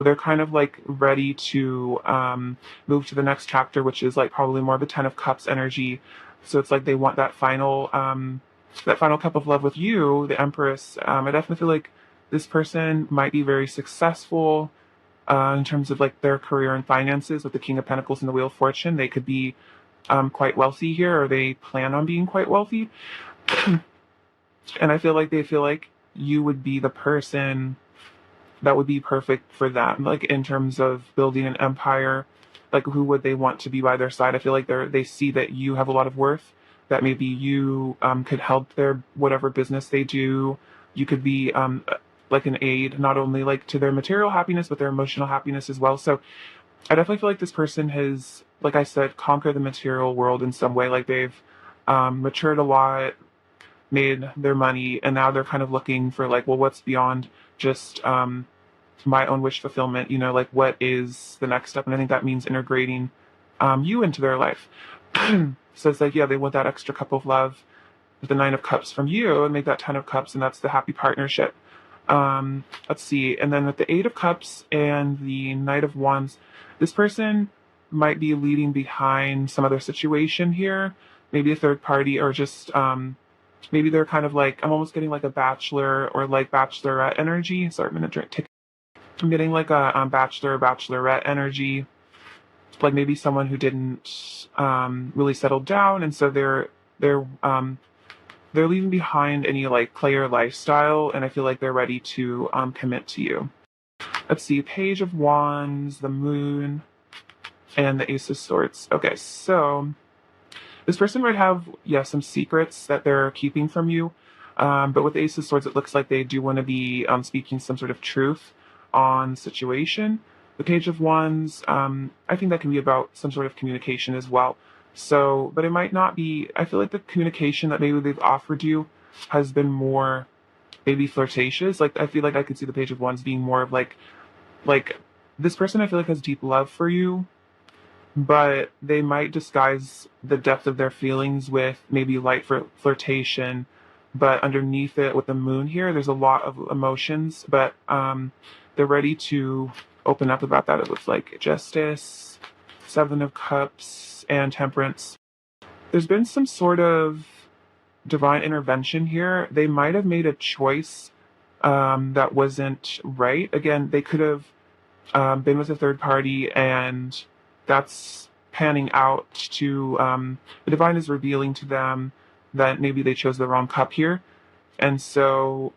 They're kind of like ready to move to the next chapter, which is like probably more of a Ten of Cups energy. So it's like they want that final cup of love with you, the Empress. I definitely feel like this person might be very successful in terms of like their career and finances with the King of Pentacles and the Wheel of Fortune. They could be quite wealthy here, or they plan on being quite wealthy. And I feel like they feel like you would be the person that would be perfect for them, like in terms of building an empire. Like, who would they want to be by their side? I feel like they see that you have a lot of worth, that maybe you could help their whatever business they do. You could be like an aid, not only like to their material happiness, but their emotional happiness as well. So I definitely feel like this person has, like I said, conquered the material world in some way. Like they've matured a lot, made their money, and now they're kind of looking for like, well, what's beyond just my own wish fulfillment? Like what is the next step? And I think that means integrating you into their life. So it's like, yeah, they want that extra cup of love with the Nine of Cups from you and make that Ten of Cups, and that's the happy partnership. Let's see. And then with the Eight of Cups and the Knight of Wands, this person might be leading behind some other situation here, maybe a third party, or just maybe they're kind of like, I'm almost getting like a bachelor or like bachelorette energy. Sorry, I'm gonna take. I'm getting like a bachelor, bachelorette energy, like maybe someone who didn't really settle down, and so they're leaving behind any like player lifestyle, and I feel like they're ready to commit to you. Let's see, Page of Wands, the Moon, and the Ace of Swords. Okay, so this person might have, yeah, some secrets that they're keeping from you. But with the Ace of Swords, it looks like they do want to be speaking some sort of truth on the situation. The Page of Wands, I think that can be about some sort of communication as well. So, but it might not be, I feel like the communication that maybe they've offered you has been more maybe flirtatious. Like, I feel like I could see the Page of Wands being more of like this person I feel like has deep love for you, but they might disguise the depth of their feelings with maybe light flirtation. But underneath it, with the moon here, there's a lot of emotions, but they're ready to open up about that. It looks like Justice, Seven of Cups, and Temperance. There's been some sort of divine intervention here. They might have made a choice that wasn't right. Again, they could have been with a third party, and that's panning out to the divine is revealing to them that maybe they chose the wrong cup here. And so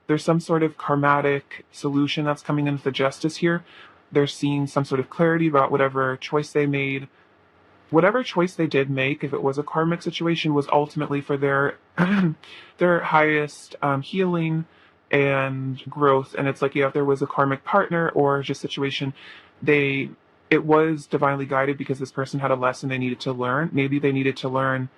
there's some sort of karmatic solution that's coming in with the Justice here. They're seeing some sort of clarity about whatever choice they made. Whatever choice they did make, if it was a karmic situation, was ultimately for their their highest healing and growth. And it's like, yeah, if there was a karmic partner or just situation, it was divinely guided because this person had a lesson they needed to learn. Maybe they needed to learn,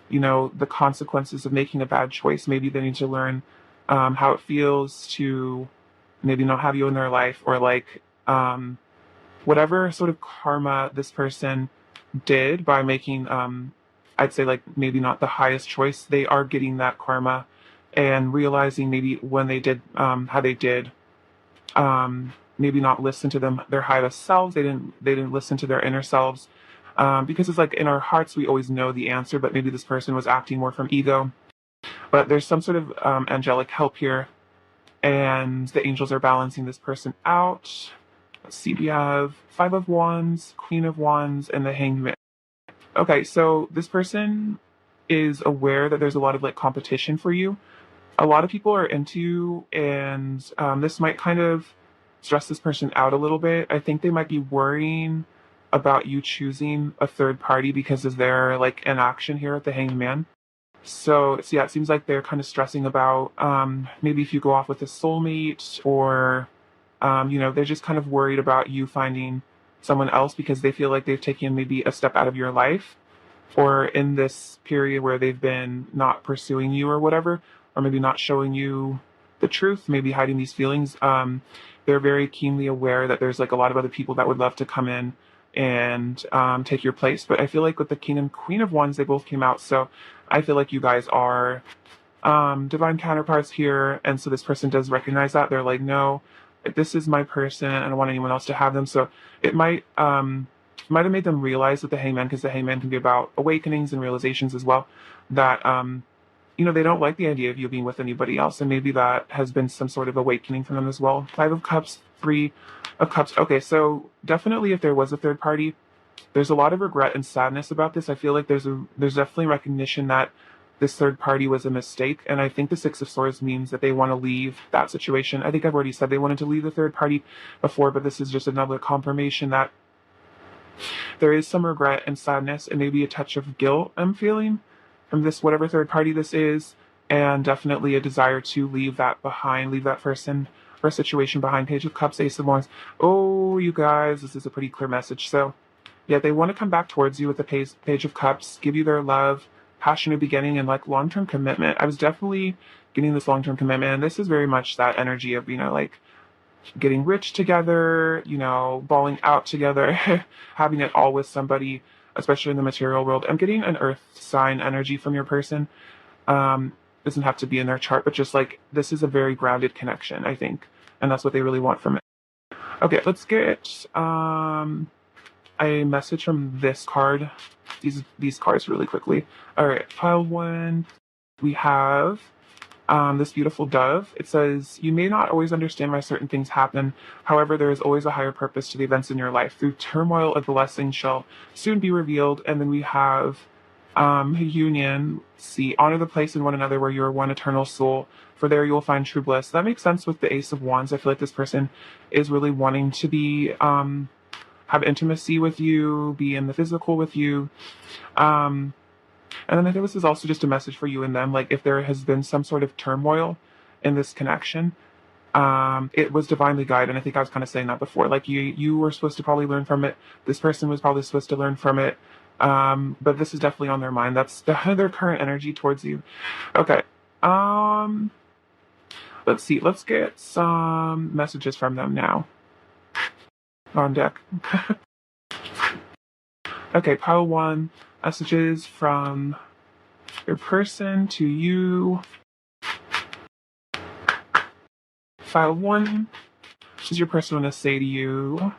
the consequences of making a bad choice. Maybe they need to learn how it feels to maybe not have you in their life, or like whatever sort of karma this person did by making I'd say like maybe not the highest choice. They are getting that karma and realizing maybe when they did how they did maybe not listen to their highest selves. They didn't listen to their inner selves, because it's like in our hearts we always know the answer, but maybe this person was acting more from ego. But there's some sort of angelic help here, and the angels are balancing this person out. Let's see, we have Five of Wands, Queen of Wands, and the Hanged Man. Okay, so this person is aware that there's a lot of like competition for you. A lot of people are into you, and this might kind of stress this person out a little bit. I think they might be worrying about you choosing a third party because of their like inaction here at the Hanged Man. So yeah, it seems like they're kind of stressing about maybe if you go off with a soulmate, or they're just kind of worried about you finding someone else because they feel like they've taken maybe a step out of your life, or in this period where they've been not pursuing you or whatever, or maybe not showing you the truth, maybe hiding these feelings. They're very keenly aware that there's like a lot of other people that would love to come in and take your place. But I feel like with the King and Queen of Wands, they both came out. So I feel like you guys are divine counterparts here. And so this person does recognize that. They're like, no, this is my person, and I don't want anyone else to have them. So it might have made them realize that the hangman, because the hangman can be about awakenings and realizations as well, that they don't like the idea of you being with anybody else, and maybe that has been some sort of awakening for them as well. 5 of Cups, 3 of Cups. Okay, so definitely if there was a third party, there's a lot of regret and sadness about this. I feel like there's definitely recognition that this third party was a mistake, and I think the 6 of Swords means that they want to leave that situation. I think I've already said they wanted to leave the third party before, but this is just another confirmation that there is some regret and sadness and maybe a touch of guilt I'm feeling from this, whatever third party this is, and definitely a desire to leave that behind, leave that person or situation behind. Page of Cups, Ace of Wands. Oh, you guys, this is a pretty clear message. So yeah, they want to come back towards you with the Page of Cups, give you their love, passionate beginning, and like long-term commitment. I was definitely getting this long-term commitment, and this is very much that energy of, like getting rich together, balling out together, having it all with somebody, especially in the material world. I'm getting an earth sign energy from your person. Doesn't have to be in their chart, but just like this is a very grounded connection, I think. And that's what they really want from it. Okay, let's get a message from this card. These cards really quickly. All right, pile 1. We have this beautiful dove. It says, "You may not always understand why certain things happen. However, there is always a higher purpose to the events in your life. Through turmoil, a blessing shall soon be revealed." And then we have union. See, honor the place in one another where you are one eternal soul, for there you will find true bliss. That makes sense with the Ace of Wands. I feel like this person is really wanting to be have intimacy with you, be in the physical with you. And then I think this is also just a message for you and them. Like if there has been some sort of turmoil in this connection, it was divinely guided. And I think I was kind of saying that before. Like you were supposed to probably learn from it. This person was probably supposed to learn from it. But this is definitely on their mind. That's their current energy towards you. Okay. Let's see. Let's get some messages from them now. On deck. Okay, pile 1. Messages from your person to you. File 1. What is your person want to say to you?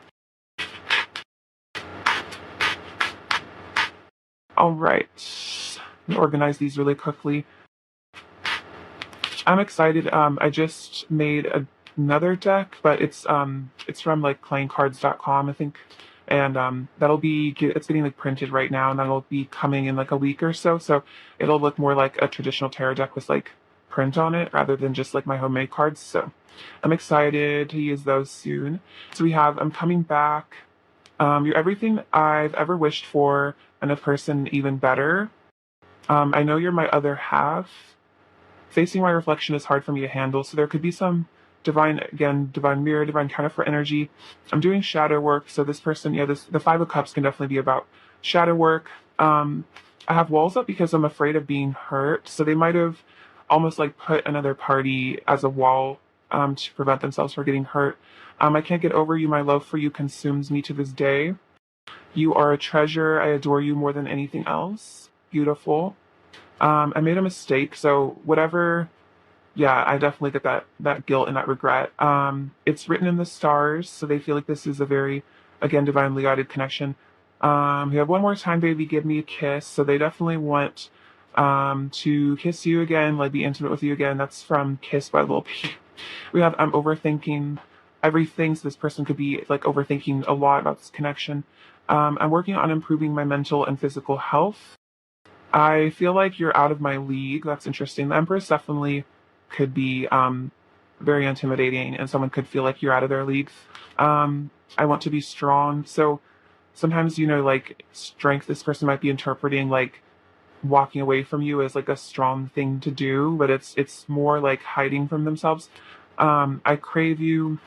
All right. Let me organize these really quickly. I'm excited. I just made another deck, but it's from like playingcards.com, I think. And it's getting like printed right now, and that'll be coming in like a week or so. So it'll look more like a traditional tarot deck with like print on it rather than just like my homemade cards. So I'm excited to use those soon. So we have I'm coming back. You're everything I've ever wished for, and a person even better. I know you're my other half. Facing my reflection is hard for me to handle, so there could be some divine mirror, divine counterfeit energy. I'm doing shadow work, so this person, the 5 of Cups can definitely be about shadow work. I have walls up because I'm afraid of being hurt, so they might have almost like put another party as a wall to prevent themselves from getting hurt. I can't get over you. My love for you consumes me to this day. You are a treasure. I adore you more than anything else. Beautiful. I made a mistake, so whatever. Yeah, I definitely get that guilt and that regret. It's written in the stars, so they feel like this is a very, again, divinely guided connection. You have one more time, baby, give me a kiss. So they definitely want to kiss you again, like be intimate with you again. That's from Kiss by Lil Peep. We have I'm overthinking everything, so this person could be like overthinking a lot about this connection. I'm working on improving my mental and physical health. I feel like you're out of my league. That's interesting. The Empress definitely could be very intimidating, and someone could feel like you're out of their league. I want to be strong. So sometimes, like strength, this person might be interpreting like walking away from you as like a strong thing to do, but it's more like hiding from themselves. I crave you.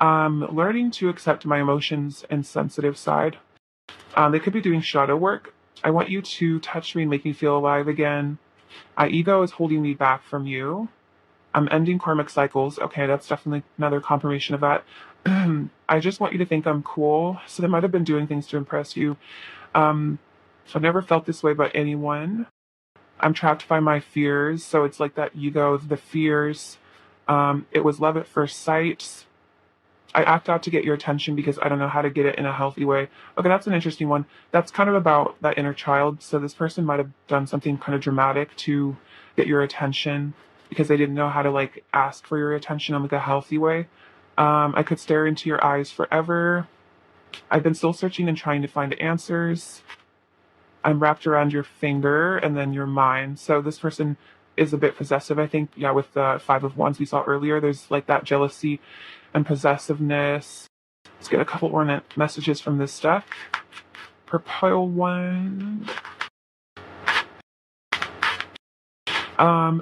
Learning to accept my emotions and sensitive side. They could be doing shadow work. I want you to touch me and make me feel alive again. My ego is holding me back from you. I'm ending karmic cycles. Okay, that's definitely another confirmation of that. I just want you to think I'm cool. So they might have been doing things to impress you. I've never felt this way about anyone. I'm trapped by my fears. So it's like that ego, the fears. It was love at first sight. I act out to get your attention because I don't know how to get it in a healthy way. Okay, that's an interesting one. That's kind of about that inner child. So this person might have done something kind of dramatic to get your attention because they didn't know how to like ask for your attention in like a healthy way. I could stare into your eyes forever. I've been soul searching and trying to find answers. I'm wrapped around your finger and then your mind. So this person is a bit possessive, I think. Yeah, with the Five of Wands we saw earlier, there's like that jealousy and possessiveness. Let's get a couple more messages from this deck. For pile one.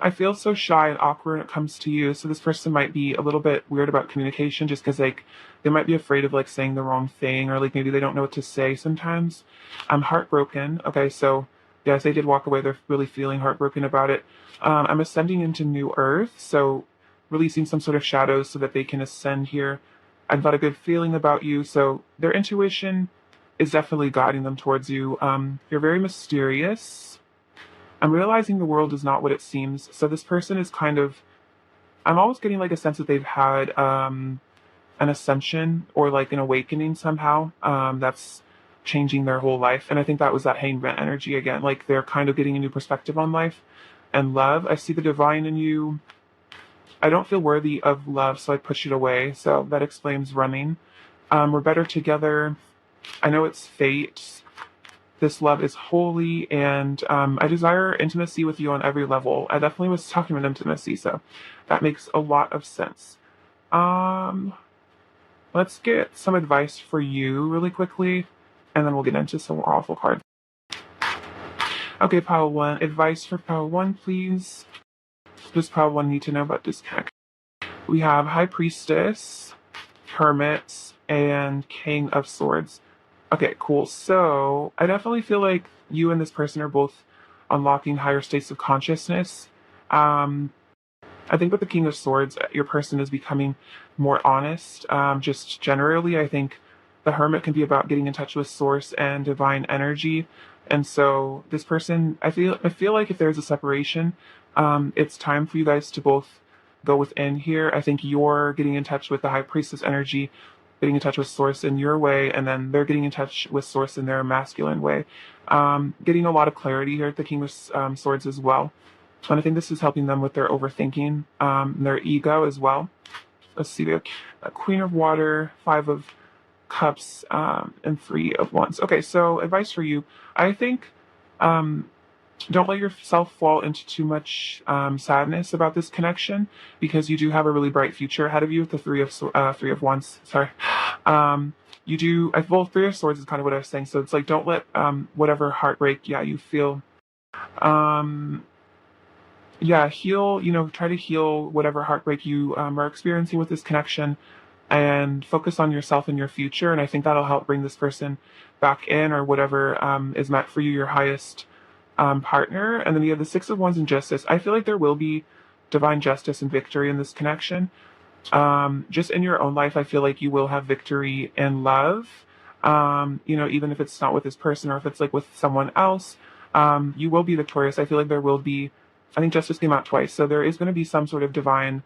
I feel so shy and awkward when it comes to you. So this person might be a little bit weird about communication just because like they might be afraid of like saying the wrong thing or like maybe they don't know what to say sometimes. I'm heartbroken. Okay, so yes, they did walk away. They're really feeling heartbroken about it. I'm ascending into new earth, so releasing some sort of shadows so that they can ascend here. I've got a good feeling about you, so their intuition is definitely guiding them towards you. You're very mysterious. I'm realizing the world is not what it seems. So this person is kind of, I'm always getting like a sense that they've had an ascension or like an awakening somehow that's changing their whole life. And I think that was that Hangman energy again. Like they're kind of getting a new perspective on life and love. I see the divine in you. I don't feel worthy of love, so I push it away. So that explains running. We're better together. I know it's fate. This love is holy, and I desire intimacy with you on every level. I definitely was talking about intimacy, so that makes a lot of sense. Let's get some advice for you really quickly, and then we'll get into some more awful cards. Okay, pile one. Advice for pile one, please. Does pile one need to know about this connection? We have High Priestess, Hermit, and King of Swords. Okay, cool. So I definitely feel like you and this person are both unlocking higher states of consciousness. I think with the King of Swords, your person is becoming more honest. Just generally, I think the Hermit can be about getting in touch with Source and divine energy. And so this person, I feel like if there's a separation, it's time for you guys to both go within here. I think you're getting in touch with the High Priestess energy, getting in touch with Source in your way, and then they're getting in touch with Source in their masculine way. Getting a lot of clarity here at the King of Swords as well. And I think this is helping them with their overthinking, their ego as well. Let's see, the Queen of Water, Five of Cups, and Three of Wands. Okay, so advice for you. I think don't let yourself fall into too much sadness about this connection because you do have a really bright future ahead of you with the Three of Wands. Sorry. You do, well, Three of Swords is kind of what I was saying. So it's like, don't let whatever heartbreak, you feel, heal, try to heal whatever heartbreak you are experiencing with this connection and focus on yourself and your future. And I think that'll help bring this person back in or whatever is meant for you, your highest partner. And then you have the Six of Wands and Justice. I feel like there will be divine justice and victory in this connection. Just in your own life, I feel like you will have victory in love. Even if it's not with this person or if it's like with someone else, you will be victorious. I feel like there will be, I think justice came out twice. So there is going to be some sort of divine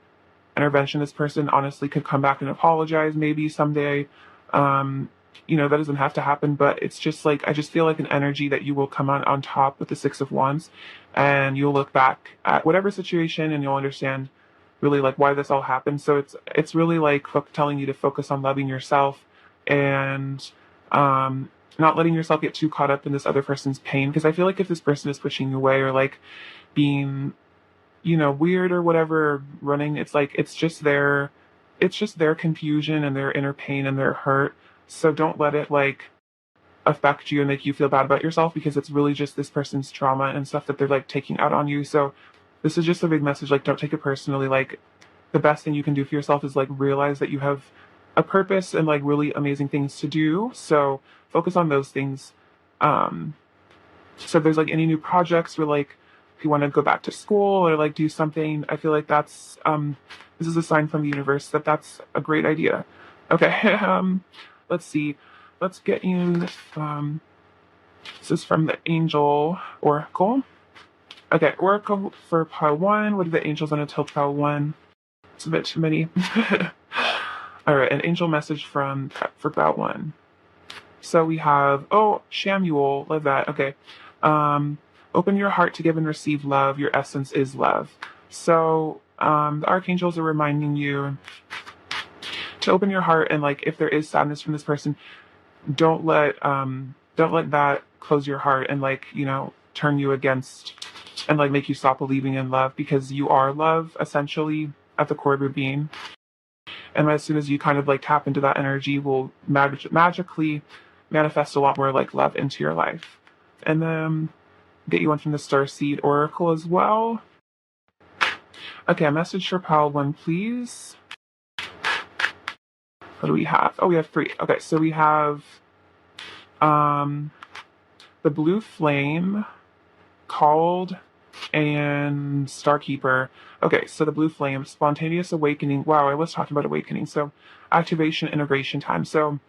intervention. This person honestly could come back and apologize maybe someday. That doesn't have to happen, but it's just like, I just feel like an energy that you will come on top with the Six of Wands and you'll look back at whatever situation and you'll understand really like why this all happened. So it's really like telling you to focus on loving yourself and not letting yourself get too caught up in this other person's pain. Because I feel like if this person is pushing you away or like being, weird or whatever, running, it's like it's just their confusion and their inner pain and their hurt. So don't let it like affect you and make you feel bad about yourself because it's really just this person's trauma and stuff that they're like taking out on you. So this is just a big message, like don't take it personally. Like the best thing you can do for yourself is like realize that you have a purpose and like really amazing things to do. So focus on those things. So if there's like any new projects or like if you want to go back to school or like do something, I feel like that's this is a sign from the universe that that's a great idea. Okay. Let's see. Let's get you this. This is from the Angel Oracle. Okay, Oracle for pile one. What are the angels on a till pile one? It's a bit too many. All right, an angel message for about one. So we have, oh, Shamuel, love that. Okay. Um, Open your heart to give and receive love. Your essence is love. So the archangels are reminding you to open your heart, and like if there is sadness from this person, don't let that close your heart and like, turn you against and like make you stop believing in love, because you are love essentially at the core of your being. And as soon as you kind of like tap into that energy, will magically manifest a lot more like love into your life. And then get you one from the Starseed Oracle as well. Okay, a message for pile one, please. What do we have? Oh, we have three. Okay, so we have the Blue Flame, Called, and Starkeeper. Okay, so the Blue Flame, Spontaneous Awakening. Wow, I was talking about awakening. So activation, integration time. So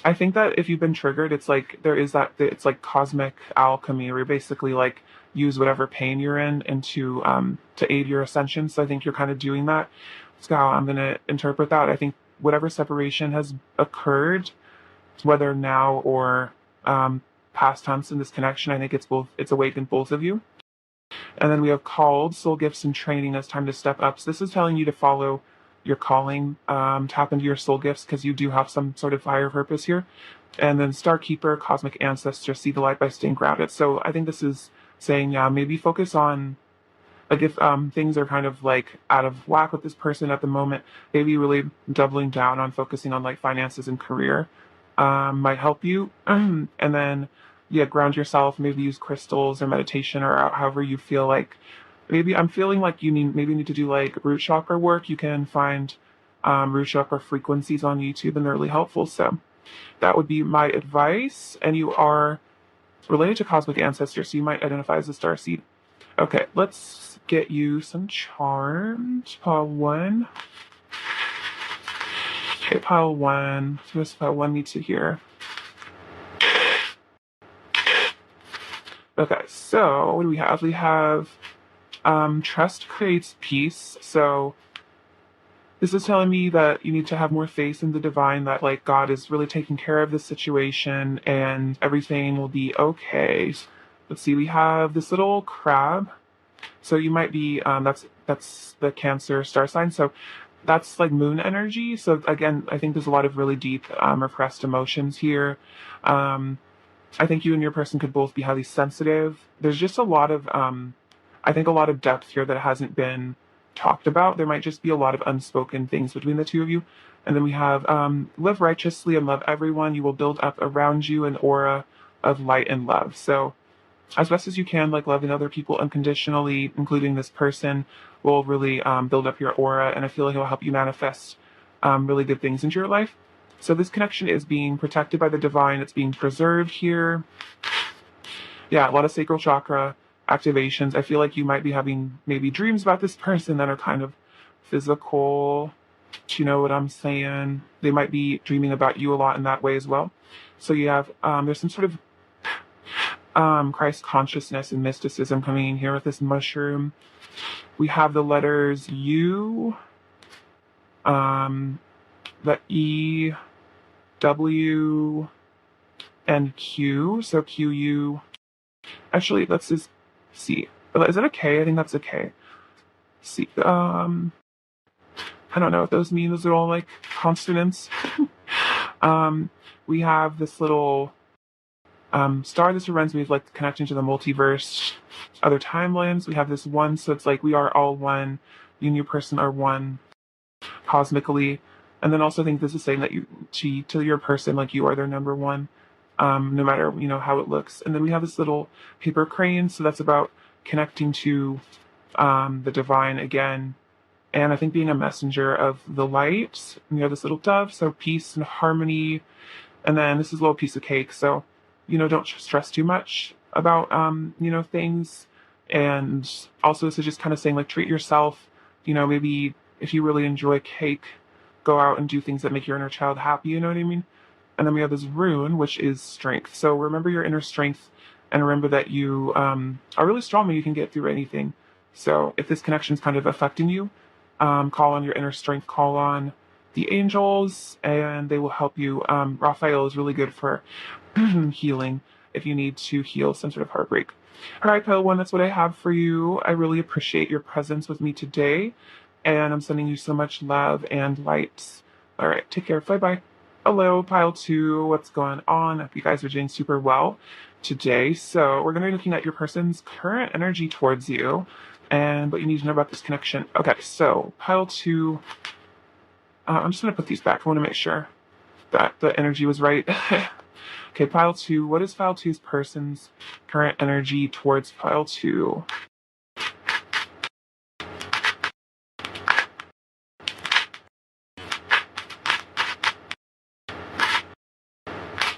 I think that if you've been triggered, it's like there is that it's like cosmic alchemy, where you basically like use whatever pain you're in and to aid your ascension. So I think you're kind of doing that. That's how I'm gonna interpret that. I think whatever separation has occurred, whether now or past tense in this connection, I think it's both. It's awakened both of you. And then we have Called, Soul Gifts and Training. It's time to step up. So this is telling you to follow your calling, tap into your soul gifts, because you do have some sort of higher purpose here. And then Starkeeper, Cosmic Ancestor, see the light by staying grounded. So I think this is saying, yeah, maybe focus on, like if things are kind of like out of whack with this person at the moment, maybe really doubling down on focusing on like finances and career might help you. And then, yeah, ground yourself, maybe use crystals or meditation or however you feel like. Maybe I'm feeling like you need to do like root chakra work. You can find root chakra frequencies on YouTube, and they're really helpful. So that would be my advice. And you are related to cosmic ancestors, so you might identify as a starseed. Okay, let's get you some charms. Pile one. Okay, pile one. So this pile one needs to hear. Okay, so what do we have? We have trust creates peace. So this is telling me that you need to have more faith in the divine, that like God is really taking care of this situation and everything will be okay. Let's see, we have this little crab. So you might be that's the Cancer star sign. So that's like moon energy. So again, I think there's a lot of really deep repressed emotions here. I think you and your person could both be highly sensitive. There's just a lot of I think a lot of depth here that hasn't been talked about. There might just be a lot of unspoken things between the two of you. And then we have live righteously and love everyone. You will build up around you an aura of light and love. So as best as you can, like loving other people unconditionally, including this person, will really build up your aura. And I feel like it will help you manifest really good things into your life. So this connection is being protected by the divine. It's being preserved here. Yeah, a lot of sacral chakra activations. I feel like you might be having maybe dreams about this person that are kind of physical. Do you know what I'm saying? They might be dreaming about you a lot in that way as well. So you have, there's some sort of Christ consciousness and mysticism coming in here with this mushroom. We have the letters U, the E, W, and Q. So QU. Actually, let's just see. Is it a K? I think that's a K. See, I don't know what those mean. Those are all like consonants. We have this little star. This reminds me of like connecting to the multiverse, other timelines. We have this one, so it's like we are all one. You and your person are one cosmically. And then also I think this is saying that you to your person, like you are their number one, no matter how it looks. And then we have this little paper crane, so that's about connecting to the divine again. And I think being a messenger of the light. And you have this little dove, so peace and harmony. And then this is a little piece of cake, so don't stress too much about things. And also this is just kind of saying like treat yourself. Maybe if you really enjoy cake, go out and do things that make your inner child happy, you know what I mean? And then we have this rune, which is strength. So remember your inner strength, and remember that you are really strong and you can get through anything. So if this connection is kind of affecting you, call on your inner strength, call on the angels, and they will help you. Raphael is really good for healing if you need to heal some sort of heartbreak. All right, Pale One, that's what I have for you. I really appreciate your presence with me today, and I'm sending you so much love and light. All right, take care. Bye bye. Hello, Pile 2. What's going on? I hope you guys are doing super well today. So, we're going to be looking at your person's current energy towards you and what you need to know about this connection. Okay, so Pile 2. I'm just going to put these back. I want to make sure that the energy was right. Okay, Pile 2. What is Pile 2's person's current energy towards Pile 2?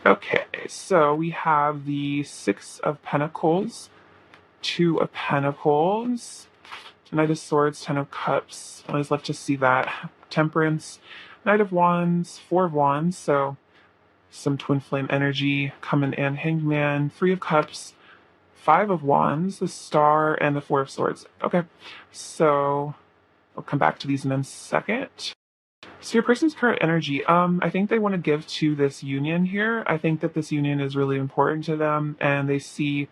Okay, so we have the Six of Pentacles, Two of Pentacles, Knight of Swords, Ten of Cups. I always love to see that. Temperance, Knight of Wands, Four of Wands, so some twin flame energy coming in. Hangman, Three of Cups, Five of Wands, the Star, and the Four of Swords. Okay, so I'll come back to these in a second. So your person's current energy, I think they want to give to this union here. I think that this union is really important to them, and they see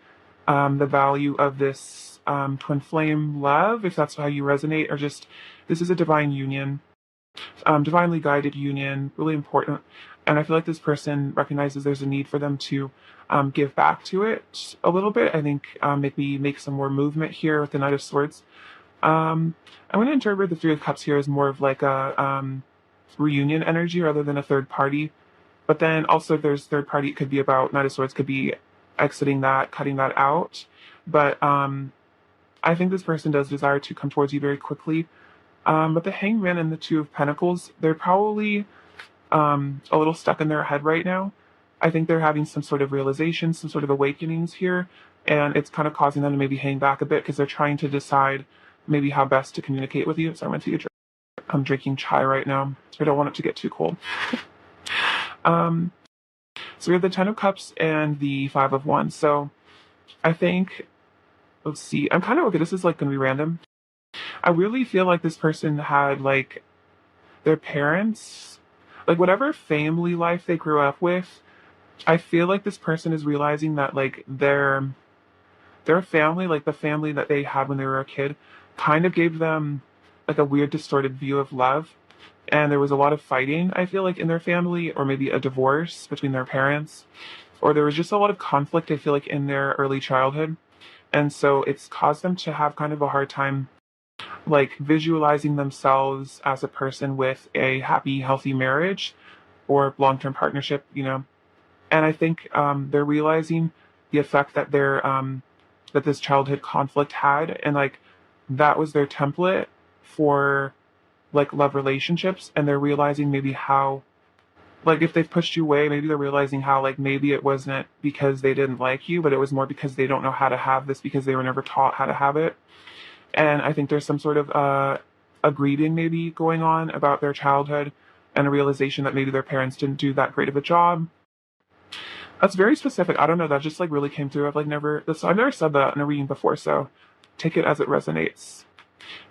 the value of this twin flame love, if that's how you resonate, or just this is a divine union, divinely guided union, really important. And I feel like this person recognizes there's a need for them to give back to it a little bit. I think maybe make some more movement here with the Knight of Swords. I'm going to interpret the Three of Cups here as more of like a reunion energy rather than a third party. But then also if there's third party, it could be about Knight of Swords, could be exiting that, cutting that out. But I think this person does desire to come towards you very quickly. But the Hangman and the Two of Pentacles, they're probably a little stuck in their head right now. I think they're having some sort of realization, some sort of awakenings here, and it's kind of causing them to maybe hang back a bit because they're trying to decide maybe how best to communicate with you. So I'm going to take a drink. I'm drinking chai right now. I don't want it to get too cold. So we have the Ten of Cups and the Five of Wands. So I think, let's see, I'm kind of, okay, this is like going to be random. I really feel like this person had like their parents, like whatever family life they grew up with, I feel like this person is realizing that like their family, like the family that they had when they were a kid, kind of gave them like a weird distorted view of love. And there was a lot of fighting, I feel like, in their family, or maybe a divorce between their parents, or there was just a lot of conflict, I feel like, in their early childhood. And so it's caused them to have kind of a hard time like visualizing themselves as a person with a happy, healthy marriage or long-term partnership, you know. And I think they're realizing the effect that their that this childhood conflict had, and like that was their template for like love relationships, and they're realizing maybe how, like, if they've pushed you away, maybe they're realizing how like maybe it wasn't because they didn't like you, but it was more because they don't know how to have this because they were never taught how to have it. And I think there's some sort of a grieving maybe going on about their childhood, and a realization that maybe their parents didn't do that great of a job. That's very specific. I don't know. That just like really came through. I've never said that in a reading before, so take it as it resonates.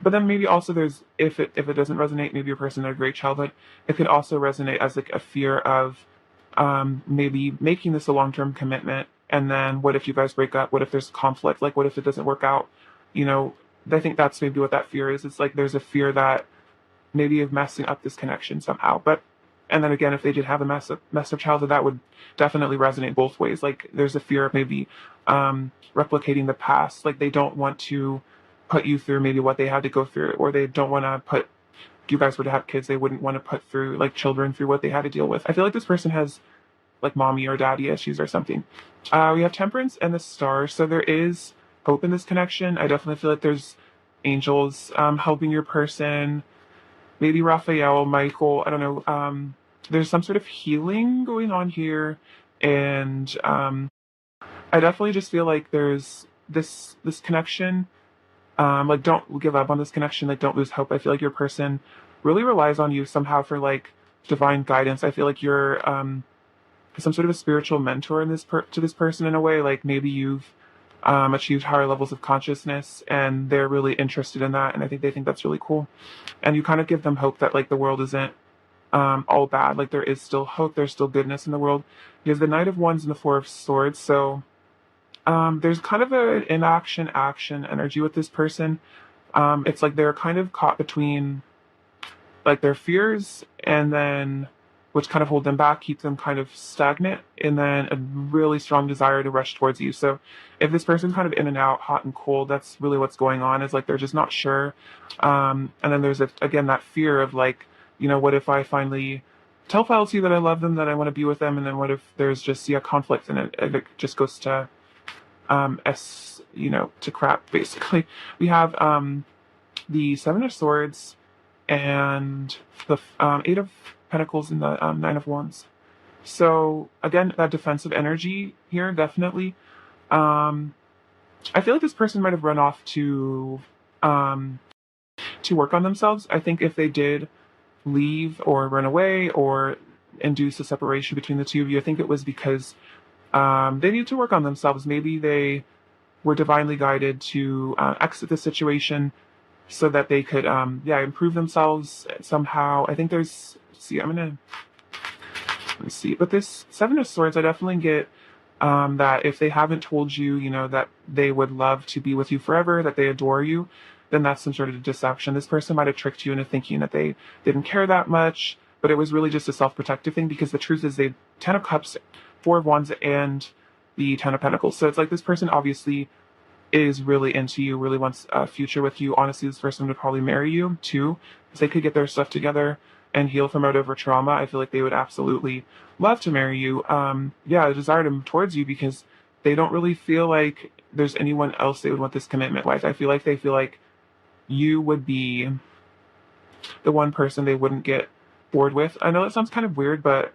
But then maybe also there's, if it doesn't resonate, maybe your person had a great childhood. It could also resonate as like a fear of maybe making this a long-term commitment, and then what if you guys break up? What if there's conflict? Like what if it doesn't work out? You know, I think that's maybe what that fear is. It's like there's a fear that maybe of messing up this connection somehow. But and then again, if they did have a messed up childhood, that would definitely resonate both ways. Like there's a fear of maybe replicating the past. Like they don't want to put you through maybe what they had to go through, or they don't want to put, if you guys were to have kids, they wouldn't want to put through like children through what they had to deal with. I feel like this person has like mommy or daddy issues or something. We have Temperance and the Star, so there is hope in this connection. I definitely feel like there's angels helping your person. Maybe Raphael, Michael, I don't know. There's some sort of healing going on here, and I definitely just feel like there's this connection. Like don't give up on this connection. Like don't lose hope. I feel like your person really relies on you somehow for like divine guidance. I feel like you're some sort of a spiritual mentor in to this person in a way. Like maybe you've achieved higher levels of consciousness, and they're really interested in that. And I think they think that's really cool. And you kind of give them hope that like the world isn't all bad. Like there is still hope, there's still goodness in the world. You have the Knight of Wands and the Four of Swords. So there's kind of an inaction action energy with this person. It's like they're kind of caught between like their fears and then which kind of hold them back, keep them kind of stagnant, and then a really strong desire to rush towards you. So if this person's kind of in and out, hot and cold, that's really what's going on, is like they're just not sure. And then there's again that fear of like, what if I finally tell fallacy that I love them, that I want to be with them, and then what if there's just conflict and it just goes to to crap basically. We have the Seven of Swords and the Eight of Pentacles and the Nine of Wands. So again, that defensive energy here, definitely. I feel like this person might have run off to work on themselves. I think if they did leave or run away or induce a separation between the two of you, I think it was because they need to work on themselves. Maybe they were divinely guided to exit the situation so that they could, improve themselves somehow. I think there's, let me see. But this Seven of Swords, I definitely get that if they haven't told you, that they would love to be with you forever, that they adore you, then that's some sort of deception. This person might have tricked you into thinking that they didn't care that much, but it was really just a self-protective thing, because the truth is they Ten of Cups, Four of Wands, and the Ten of Pentacles. So it's like this person obviously is really into you, really wants a future with you. Honestly, this person would probably marry you too, because they could get their stuff together and heal from whatever trauma. I feel like they would absolutely love to marry you. A desire towards you, because they don't really feel like there's anyone else they would want this commitment with. I feel like they feel like you would be the one person they wouldn't get bored with. I know that sounds kind of weird, but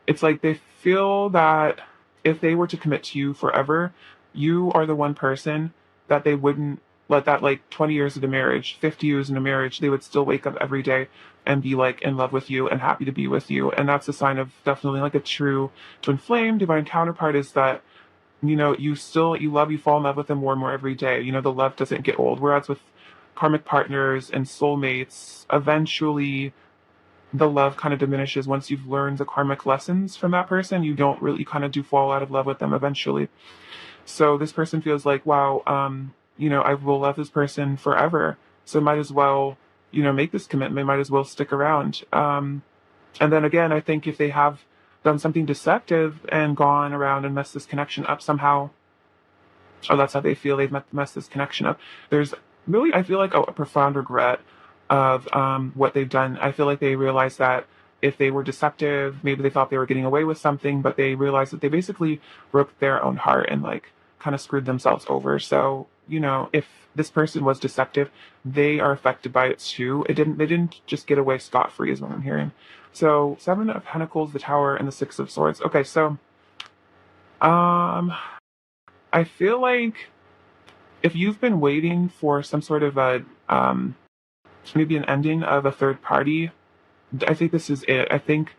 it's like they feel that if they were to commit to you forever, you are the one person that they wouldn't let that, like 20 years into marriage, 50 years into marriage, they would still wake up every day and be like in love with you and happy to be with you. And that's a sign of definitely like a true twin flame divine counterpart, is that, you love, you fall in love with them more and more every day. The love doesn't get old. Whereas with karmic partners and soulmates, eventually the love kind of diminishes once you've learned the karmic lessons from that person. You don't really kind of do fall out of love with them eventually. So this person feels like, wow, I will love this person forever. So might as well, make this commitment, might as well stick around. And then again, I think if they have done something deceptive and gone around and messed this connection up somehow, or that's how they feel, they've messed this connection up, there's really, I feel like, a profound regret of what they've done. I feel like they realize that if they were deceptive, maybe they thought they were getting away with something, but they realized that they basically broke their own heart and like kind of screwed themselves over. So, if this person was deceptive, they are affected by it too. They didn't just get away scot-free is what I'm hearing. So Seven of Pentacles, the Tower, and the Six of Swords. Okay, so I feel like if you've been waiting for some sort of a maybe an ending of a third party, I think this is it. I think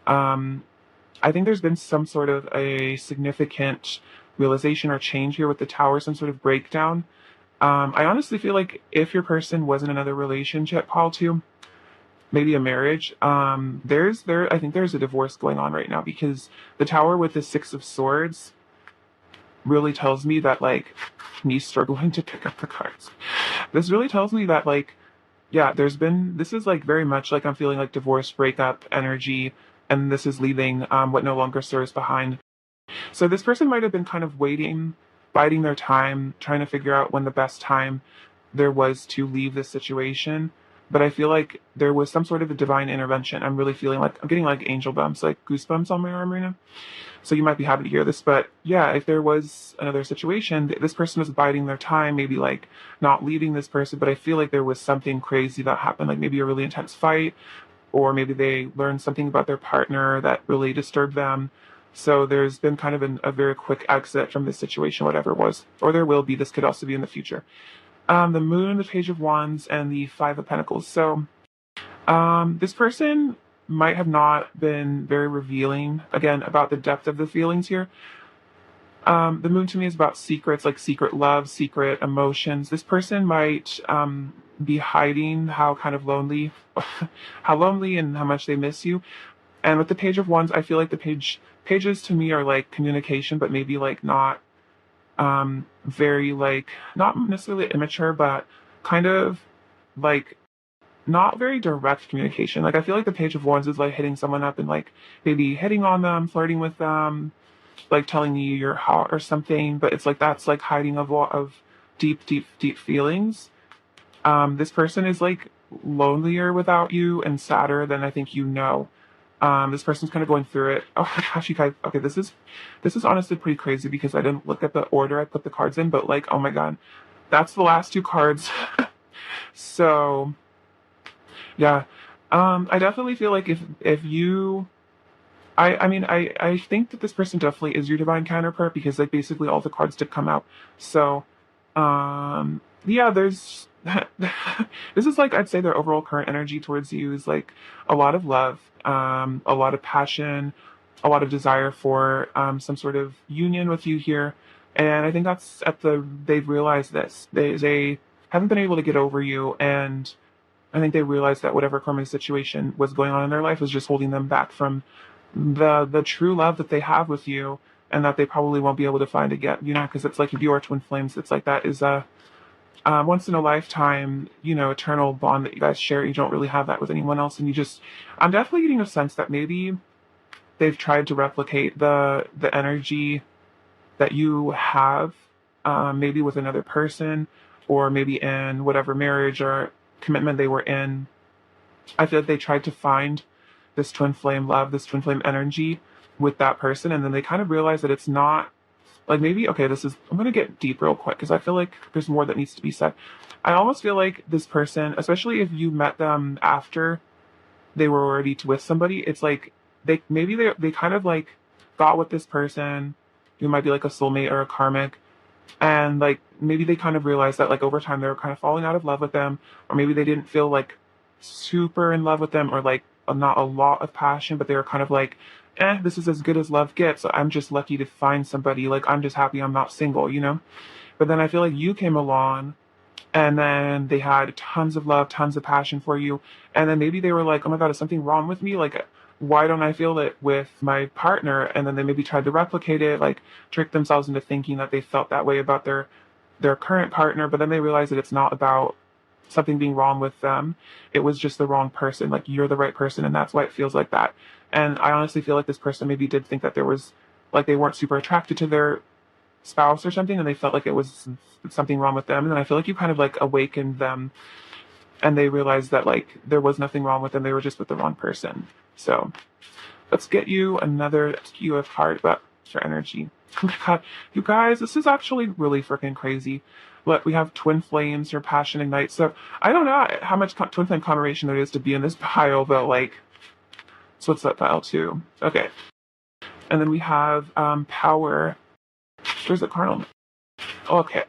there's been some sort of a significant realization or change here with the Tower, some sort of breakdown. I honestly feel like if your person was in another relationship, Paul, too, maybe a marriage, I think there's a divorce going on right now, because the Tower with the Six of Swords really tells me that, like, me struggling to pick up the cards. This really tells me that, like, yeah, this is like very much like I'm feeling like divorce, breakup energy, and this is leaving what no longer serves behind. So this person might have been kind of waiting, biding their time, trying to figure out when the best time there was to leave this situation. But I feel like there was some sort of a divine intervention. I'm really feeling like I'm getting like angel bumps, like goosebumps on my arm right now. So you might be happy to hear this, but yeah, if there was another situation, this person was biding their time, maybe like not leaving this person, but I feel like there was something crazy that happened, like maybe a really intense fight, or maybe they learned something about their partner that really disturbed them. So there's been kind of a very quick exit from this situation, whatever it was, or there will be. This could also be in the future. The Moon, the Page of Wands, and the Five of Pentacles. So this person might have not been very revealing, again, about the depth of the feelings here. The Moon to me is about secrets, like secret love, secret emotions. This person might be hiding how kind of lonely, how lonely and how much they miss you. And with the Page of Wands, I feel like the pages to me are like communication, but maybe like not very like not necessarily immature, but kind of like not very direct communication. Like I feel like the Page of Wands is like hitting someone up and like maybe hitting on them, flirting with them, like telling you you're hot or something, but it's like that's like hiding a lot of deep feelings. This person is like lonelier without you and sadder than I think you know. This person's kind of going through it. Oh my gosh, you guys. Okay, this is honestly pretty crazy because I didn't look at the order I put the cards in, but like, oh my god, that's the last two cards. So yeah, I definitely feel like if you I mean, I think that this person definitely is your divine counterpart because like basically all the cards did come out. So, yeah, there's this is like I'd say their overall current energy towards you is like a lot of love, a lot of passion, a lot of desire for some sort of union with you here. And I think that's they've realized this. They haven't been able to get over you, and I think they realized that whatever karmic situation was going on in their life was just holding them back from the true love that they have with you, and that they probably won't be able to find again. You know, because it's like if you are twin flames, it's like that is a once in a lifetime, you know, eternal bond that you guys share. You don't really have that with anyone else, and you just, I'm definitely getting a sense that maybe they've tried to replicate the energy that you have, maybe with another person, or maybe in whatever marriage or commitment they were in. I feel like they tried to find this twin flame love, this twin flame energy with that person, and then they kind of realized that it's not like maybe okay. This is I'm gonna get deep real quick because I feel like there's more that needs to be said. I almost feel like this person, especially if you met them after they were already with somebody, it's like they kind of like got with this person who might be like a soulmate or a karmic, and like maybe they kind of realized that like over time they were kind of falling out of love with them, or maybe they didn't feel like super in love with them, or like not a lot of passion, but they were kind of like, this is as good as love gets. I'm just lucky to find somebody. Like I'm just happy I'm not single, you know. But then I feel like you came along, and then they had tons of love, tons of passion for you, and then maybe they were like, oh my god, is something wrong with me? Like why don't I feel it with my partner? And then they maybe tried to replicate it, like trick themselves into thinking that they felt that way about their current partner, but then they realized that it's not about something being wrong with them. It was just the wrong person. Like you're the right person, and that's why it feels like that. And I honestly feel like this person maybe did think that there was like they weren't super attracted to their spouse or something, and they felt like it was something wrong with them. And I feel like you kind of like awakened them, and they realized that like there was nothing wrong with them. They were just with the wrong person. So let's get you another skew of card about your energy. Oh my god, you guys, this is actually really freaking crazy. Look, we have twin flames, your passion ignites. So I don't know how much twin flame combination there is to be in this pile, but like, so what's that pile too? Okay, and then we have power. There's a cardinal. Okay,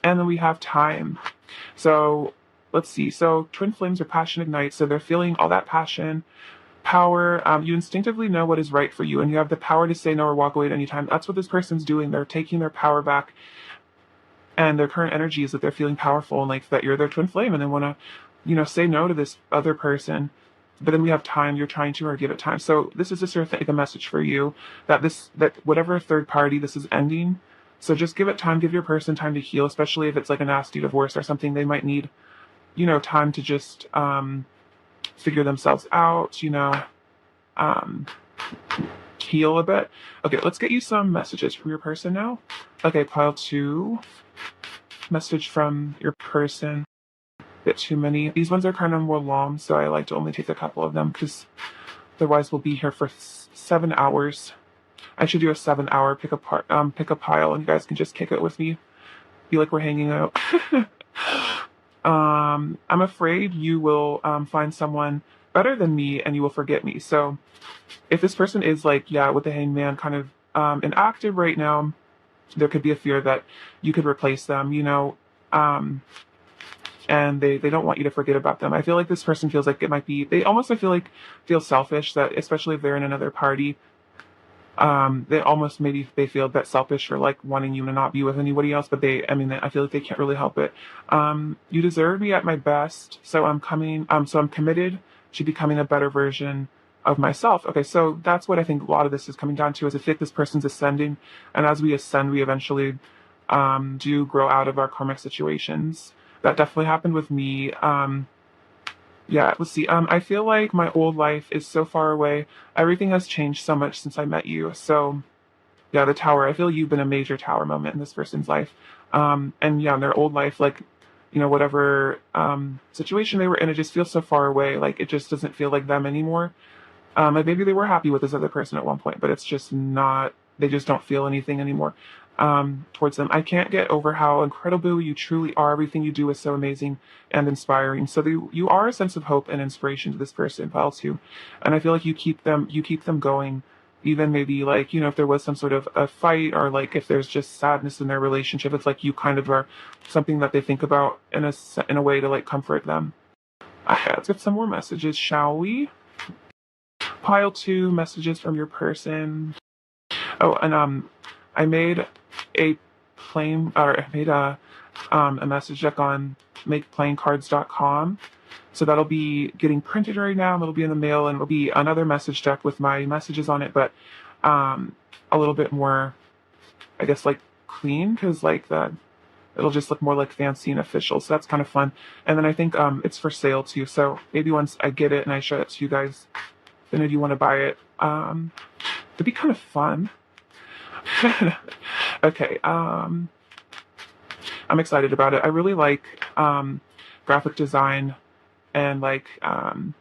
and then we have time. So let's see. So twin flames are passion ignites. So they're feeling all that passion, power. You instinctively know what is right for you, and you have the power to say no or walk away at any time. That's what this person's doing. They're taking their power back, and their current energy is that they're feeling powerful and like that you're their twin flame, and they want to, you know, say no to this other person. But then we have time. You're trying to or give it time. So this is just sort of like a message for you that whatever third party this is ending. So just give it time. Give your person time to heal, especially if it's like a nasty divorce or something. They might need, you know, time to just figure themselves out. You know, um, heal a bit. Okay, let's get you some messages from your person now. Okay, pile 2. Message from your person. Bit too many. These ones are kind of more long, so I like to only take a couple of them because otherwise we'll be here for 7 hours. I should do a 7-hour pick a pile, and you guys can just kick it with me. Feel like we're hanging out. I'm afraid you will find someone better than me, and you will forget me. So if this person is like, yeah, with the hangman kind of inactive right now, there could be a fear that you could replace them, you know, and they don't want you to forget about them. I feel like this person feels like it might be, they almost, I feel like, feel selfish that, especially if they're in another party, They almost maybe they feel a bit selfish or like wanting you to not be with anybody else, but I feel like they can't really help it. You deserve me at my best, so I'm committed to becoming a better version of myself. Okay, so that's what I think a lot of this is coming down to, is I think this person's ascending, and as we ascend, we eventually do grow out of our karmic situations. That definitely happened with me. Yeah, let's see. I feel like my old life is so far away. Everything has changed so much since I met you. So, yeah, the tower. I feel you've been a major tower moment in this person's life. And yeah, in their old life, like, whatever situation they were in, it just feels so far away. Like, it just doesn't feel like them anymore. And maybe they were happy with this other person at one point, but it's just not, they just don't feel anything anymore towards them. I can't get over how incredible you truly are. Everything you do is so amazing and inspiring. So you are a sense of hope and inspiration to this person, Pile too. And I feel like you keep them going. Even maybe like, if there was some sort of a fight, or like if there's just sadness in their relationship, it's like you kind of are something that they think about in a way to like comfort them. Let's get some more messages, shall we? Pile two, messages from your person. Oh, and I made a a message deck on makeplaincards.com. So that'll be getting printed right now. It'll be in the mail, and it'll be another message deck with my messages on it, but a little bit more, I guess, like clean, because like it'll just look more like fancy and official. So that's kind of fun. And then I think it's for sale too. So maybe once I get it and I show it to you guys, then if you want to buy it, it'd be kind of fun. Okay, I'm excited about it. I really like graphic design and like all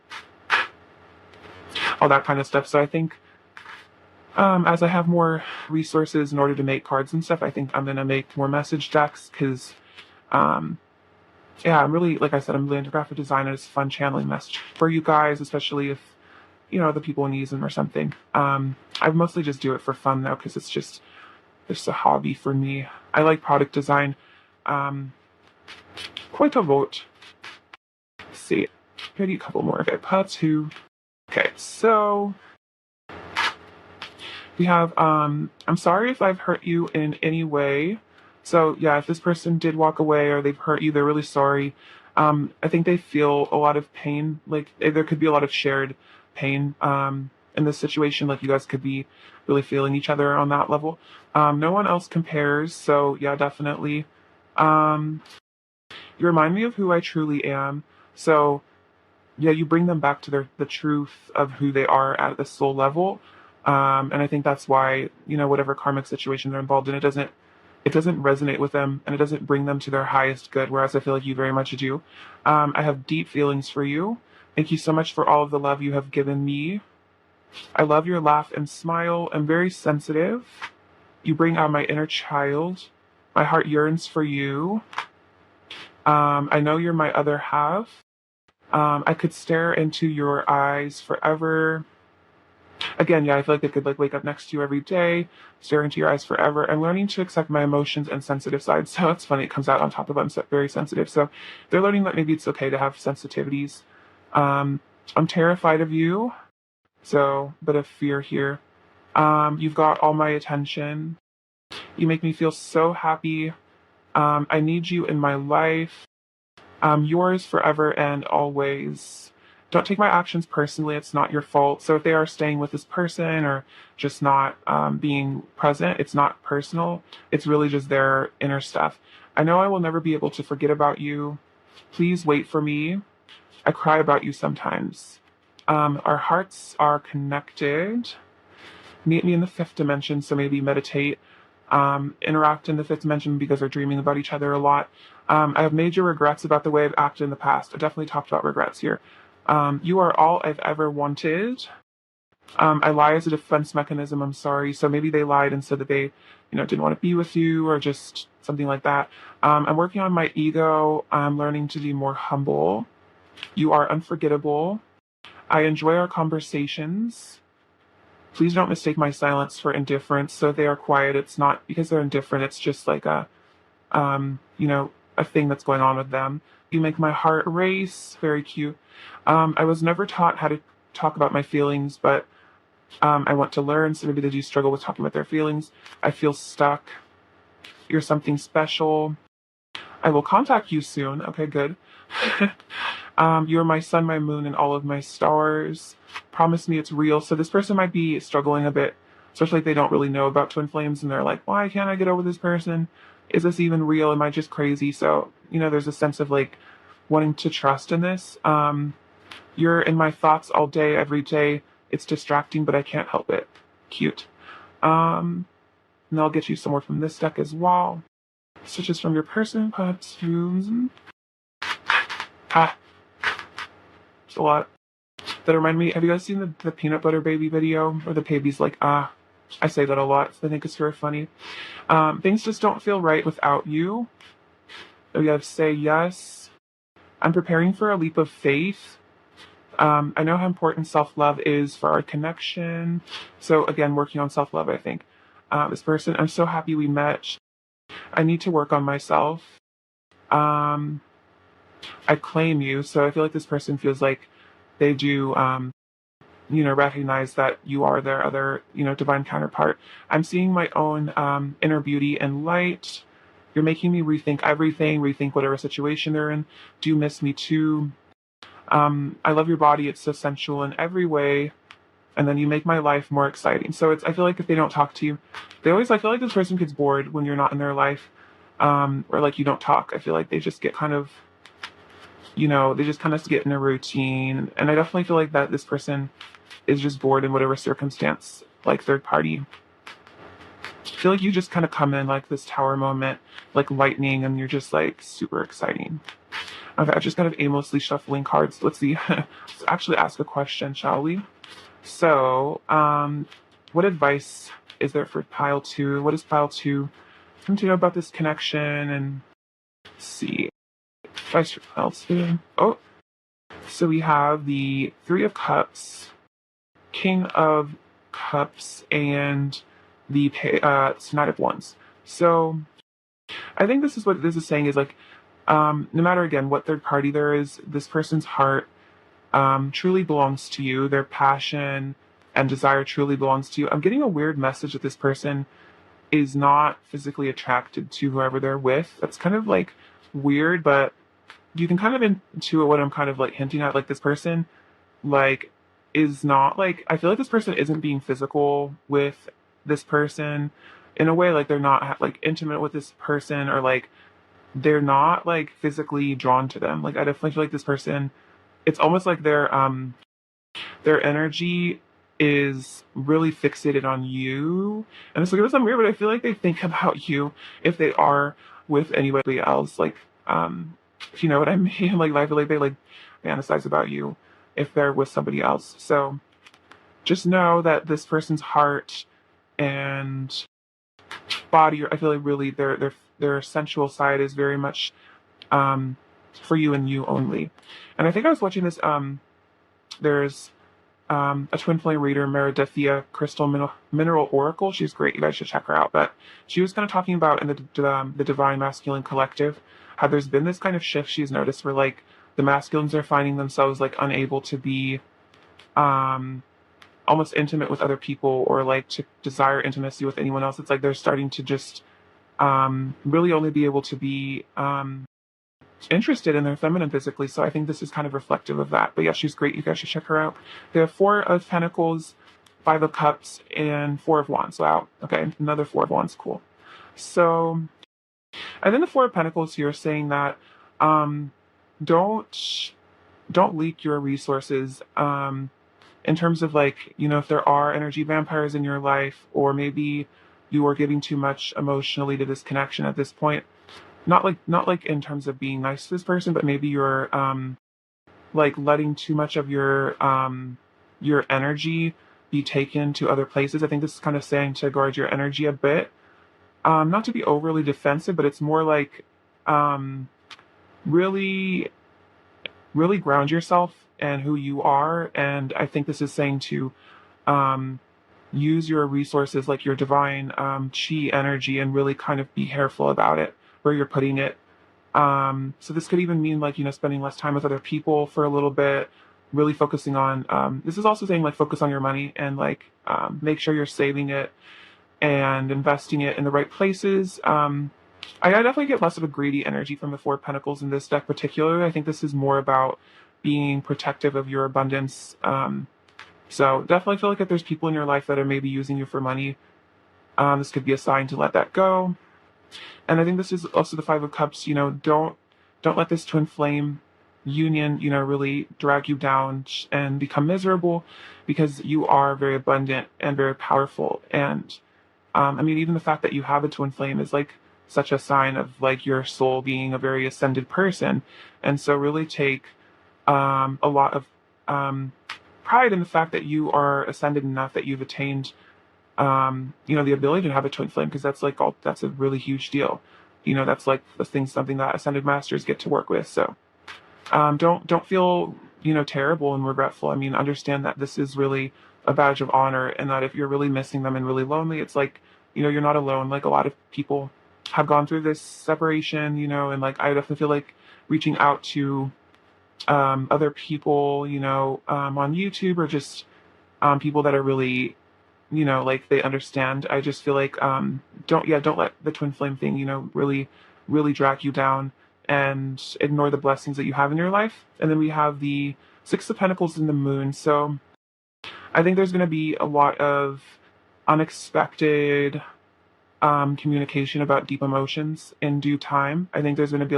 that kind of stuff. So I think as I have more resources in order to make cards and stuff, I think I'm gonna make more message decks, because yeah, I'm really, like I said, I'm really into graphic design, and it's fun channeling message for you guys, especially if the people need them or something. I mostly just do it for fun though, because it's just a hobby for me. I like product design quite a lot. Let's see, maybe a couple more. Okay, part two. Okay, so we have I'm sorry if I've hurt you in any way. So yeah, if this person did walk away or they've hurt you, they're really sorry. I think they feel a lot of pain. Like there could be a lot of shared pain in this situation. Like you guys could be really feeling each other on that level. No one else compares. So yeah, definitely. You remind me of who I truly am. So yeah, you bring them back to the truth of who they are at the soul level. And I think that's why, whatever karmic situation they're involved in, it doesn't resonate with them, and it doesn't bring them to their highest good, whereas I feel like you very much do. I have deep feelings for you. Thank you so much for all of the love you have given me. I love your laugh and smile. I'm very sensitive. You bring out my inner child. My heart yearns for you. I know you're my other half. I could stare into your eyes forever. Again, yeah, I feel like I could like wake up next to you every day, stare into your eyes forever. I'm learning to accept my emotions and sensitive sides. So it's funny, it comes out on top of I'm very sensitive. So they're learning that maybe it's okay to have sensitivities. I'm terrified of you. So, bit of fear here. You've got all my attention. You make me feel so happy. I need you in my life. Yours forever and always. Don't take my actions personally. It's not your fault. So if they are staying with this person or just not being present, it's not personal. It's really just their inner stuff. I know I will never be able to forget about you. Please wait for me. I cry about you sometimes. Our hearts are connected. Meet me in the fifth dimension. So maybe meditate. Interact in the fifth dimension because they're dreaming about each other a lot. I have major regrets about the way I've acted in the past. I definitely talked about regrets here. You are all I've ever wanted. I lie as a defense mechanism. I'm sorry. So maybe they lied and said that they, didn't want to be with you or just something like that. I'm working on my ego. I'm learning to be more humble. You are unforgettable. I enjoy our conversations. Please don't mistake my silence for indifference. So if they are quiet, it's not because they're indifferent. It's just like a thing that's going on with them. You make my heart race. Very cute. I was never taught how to talk about my feelings, but I want to learn. So maybe they do struggle with talking about their feelings. I feel stuck. You're something special. I will contact you soon. Okay, good. You're my sun, my moon, and all of my stars. Promise me it's real. So this person might be struggling a bit, especially if they don't really know about twin flames and they're like, why can't I get over this person? Is this even real? Am I just crazy? So, there's a sense of like wanting to trust in this. You're in my thoughts all day, every day. It's distracting, but I can't help it. Cute. And I'll get you some more from this deck as well. Switches from your person, cartoons. Ha. It's a lot. That remind me, have you guys seen the peanut butter baby video? Where the baby's like, ah. I say that a lot, so I think it's very funny. Things just don't feel right without you. We have say yes. I'm preparing for a leap of faith. I know how important self-love is for our connection. So again, working on self-love, I think. This person, I'm so happy we met. I need to work on myself. I claim you. So I feel like this person feels like they do, recognize that you are their other, divine counterpart. I'm seeing my own inner beauty and light. You're making me rethink everything, rethink whatever situation they're in. Do you miss me too? I love your body. It's so sensual in every way. And then you make my life more exciting. So I feel like if they don't talk to you, I feel like this person gets bored when you're not in their life, or like you don't talk. I feel like they just get kind of, they just kind of get in a routine. And I definitely feel like that this person is just bored in whatever circumstance, like third party. I feel like you just kind of come in like this tower moment, like lightning, and you're just like super exciting. Okay, I've just kind of aimlessly shuffling cards. Let's see. Let's actually ask a question, shall we? So, what advice is there for pile 2? What is pile 2? Something to know about this connection, and let's see. Advice for pile 2. Oh, so we have the 3 of Cups, King of Cups, and the Knight of Wands. So, I think this is what this is saying is like, no matter again what third party there is, this person's heart truly belongs to you. Their passion and desire truly belongs to you. I'm getting a weird message that this person is not physically attracted to whoever they're with. That's kind of like weird, but you can kind of intuit what I'm kind of like hinting at. Like this person, like, is not like, I feel like this person isn't being physical with this person in a way. Like they're not like intimate with this person, or like they're not like physically drawn to them. Like I definitely feel like this person, it's almost like their energy is really fixated on you. And it's like, it was weird, but I feel like they think about you if they are with anybody else. Like, if you know what I mean, like I feel like they like fantasize about you if they're with somebody else. So just know that this person's heart and body, I feel like really their sensual side is very much for you and you only. And I think I was watching this, there's a twin flame reader, Meredithia Crystal Mineral Oracle. She's great. You guys should check her out. But she was kind of talking about in the Divine Masculine Collective how there's been this kind of shift she's noticed where like the masculines are finding themselves like unable to be almost intimate with other people, or like to desire intimacy with anyone else. It's like they're starting to just really only be able to be interested in their feminine physically. So I think this is kind of reflective of that. But yeah, she's great. You guys should check her out. There are 4 of Pentacles, 5 of Cups, and 4 of Wands. Wow. Okay, another 4 of Wands. Cool. So, and then the 4 of Pentacles here saying that don't leak your resources. In terms of like, if there are energy vampires in your life, or maybe you are giving too much emotionally to this connection at this point. Not like in terms of being nice to this person, but maybe you're like letting too much of your energy be taken to other places. I think this is kind of saying to guard your energy a bit. Not to be overly defensive, but it's more like really, really ground yourself and who you are. And I think this is saying to use your resources, like your divine chi energy, and really kind of be careful about it, where you're putting it. So this could even mean like, spending less time with other people for a little bit, really focusing on, this is also saying like focus on your money and like make sure you're saving it and investing it in the right places. I definitely get less of a greedy energy from the Four of Pentacles in this deck particularly. I think this is more about being protective of your abundance. So definitely feel like if there's people in your life that are maybe using you for money, this could be a sign to let that go. And I think this is also the Five of Cups. Don't let this twin flame union, really drag you down and become miserable, because you are very abundant and very powerful. And I mean, even the fact that you have a twin flame is like such a sign of like your soul being a very ascended person. And so really take a lot of pride in the fact that you are ascended enough that you've attained the ability to have a twin flame, because that's a really huge deal. That's like something that ascended masters get to work with. So don't feel terrible and regretful. I mean, understand that this is really a badge of honor, and that if you're really missing them and really lonely, it's like you're not alone. Like a lot of people have gone through this separation, and like I definitely feel like reaching out to other people, on YouTube, or just people that are really like they understand. I just feel like don't let the twin flame thing really drag you down and ignore the blessings that you have in your life. And then we have the Six of Pentacles and the Moon. So I think there's going to be a lot of unexpected communication about deep emotions in due time. I think there's going to be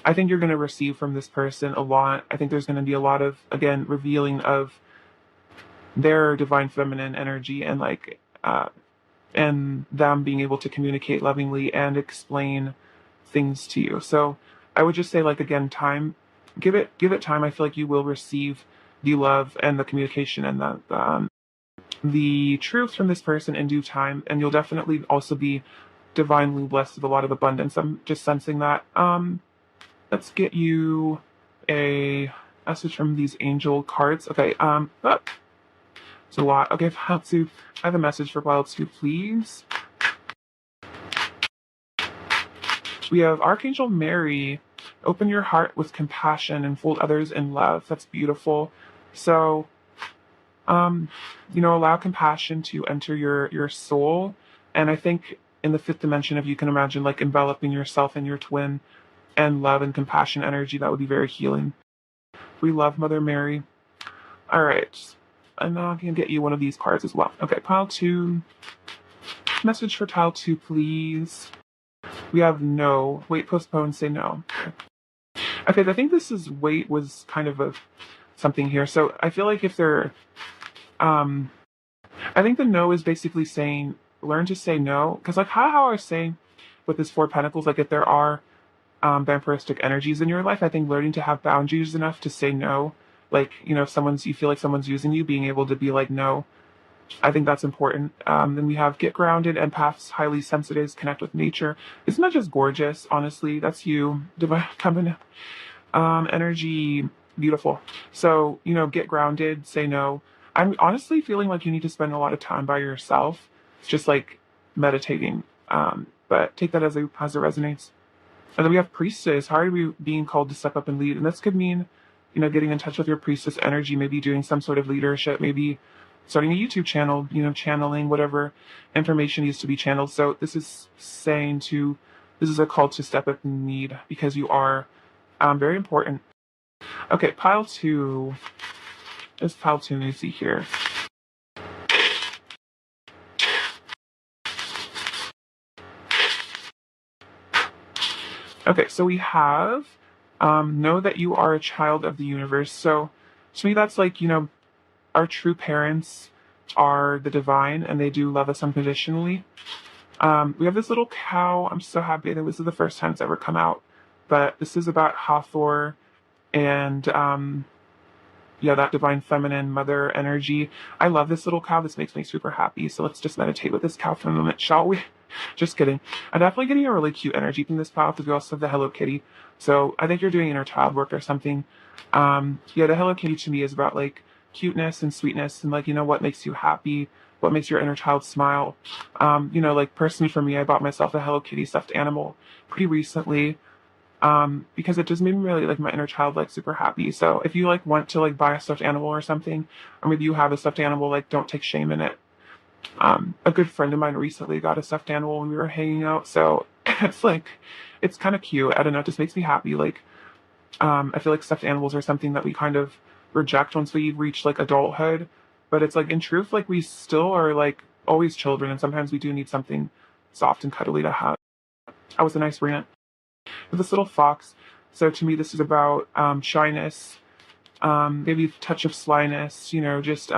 I think you're going to receive from this person a lot. I think there's going to be a lot of, again, revealing of their divine feminine energy, and like and them being able to communicate lovingly and explain things to you. So I would just say, like, again, time, give it time. I feel like you will receive the love and the communication and the truth from this person in due time, and you'll definitely also be divinely blessed with a lot of abundance. I'm just sensing that. Let's get you a message from these angel cards. Okay, it's a lot. Okay, pile two. I have a message for pile two, please. We have Archangel Mary. Open your heart with compassion and fold others in love. That's beautiful. So, allow compassion to enter your soul. And I think in the fifth dimension, if you can imagine like enveloping yourself and your twin and love and compassion energy, that would be very healing. We love Mother Mary. All right. I'm going to get you one of these cards as well. Okay, pile two. Message for pile two, please. We have no. Wait, postpone, say no. Okay, I think this is wait was kind of something here. So I feel like if they're, I think the no is basically saying learn to say no. Because like how I was saying with this Four of Pentacles, like if there are vampiristic energies in your life, I think learning to have boundaries enough to say no. Like, if you feel like someone's using you, being able to be like, no, I think that's important. Then we have get grounded, empaths, highly sensitives, connect with nature. Isn't that just gorgeous? Honestly, that's you. Divine coming, energy, beautiful. So, get grounded, say no. I'm honestly feeling like you need to spend a lot of time by yourself. It's just like meditating. But take that as it resonates. And then we have priestess. How are we being called to step up and lead? And this could mean, getting in touch with your priestess energy, maybe doing some sort of leadership, maybe starting a YouTube channel, channeling whatever information needs to be channeled. So this is this is a call to step up and lead, because you are very important. Okay, pile two. There's pile two, let me see here. Okay, so we have know that you are a child of the universe. So to me, that's like, our true parents are the divine, and they do love us unconditionally. We have this little cow. I'm so happy that this is the first time it's ever come out. But this is about Hathor and that divine feminine mother energy. I love this little cow. This makes me super happy. So let's just meditate with this cow for a moment, shall we? Just kidding. I'm definitely getting a really cute energy from this cow, because we also have the Hello Kitty. So I think you're doing inner child work or something. The Hello Kitty to me is about like cuteness and sweetness, and like, what makes you happy, what makes your inner child smile. Like personally for me, I bought myself a Hello Kitty stuffed animal pretty recently. because it just made me really like my inner child like super happy. So if you like want to like buy a stuffed animal or something, or maybe you have a stuffed animal, like don't take shame in it. A good friend of mine recently got a stuffed animal when we were hanging out, so it's like it's kind of cute. I don't know, it just makes me happy. Like I feel like stuffed animals are something that we kind of reject once we reach like adulthood, but it's like in truth, like we still are like always children, and sometimes we do need something soft and cuddly to have. That was a nice rant. With this little fox. So to me, this is about shyness, maybe a touch of slyness. You know, just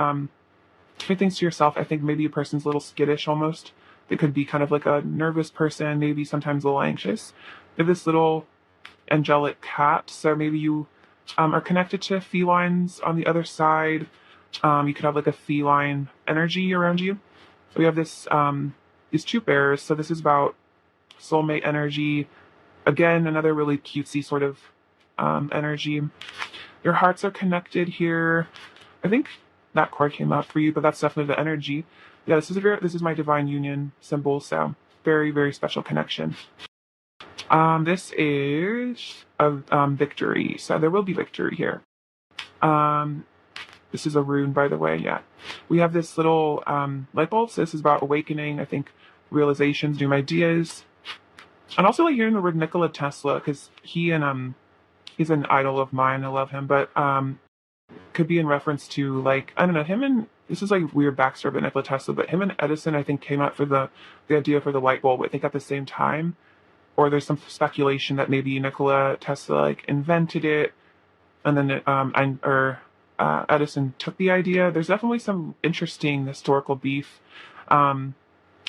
keeping things to yourself. I think maybe a person's a little skittish almost. They could be kind of like a nervous person, maybe sometimes a little anxious. They have this little angelic cat, so maybe you are connected to felines on the other side. You could have like a feline energy around you. We have this these two bears, so this is about soulmate energy. Again, another really cutesy sort of energy. Your hearts are connected here. I think that card came out for you, but that's definitely the energy. Yeah, this is my divine union symbol, so very, very special connection. This is a victory, so there will be victory here. This is a rune, by the way. Yeah, we have this little light bulb. So this is about awakening. I think realizations, new ideas, and also like hearing the word Nikola Tesla, because he's an idol of mine. I love him, but could be in reference to like I don't know him and this is like weird backstory about Nikola Tesla, but him and Edison I think came out for the idea for the light bulb. I think at the same time, or there's some speculation that maybe Nikola Tesla like invented it, and then Edison took the idea. There's definitely some interesting historical beef.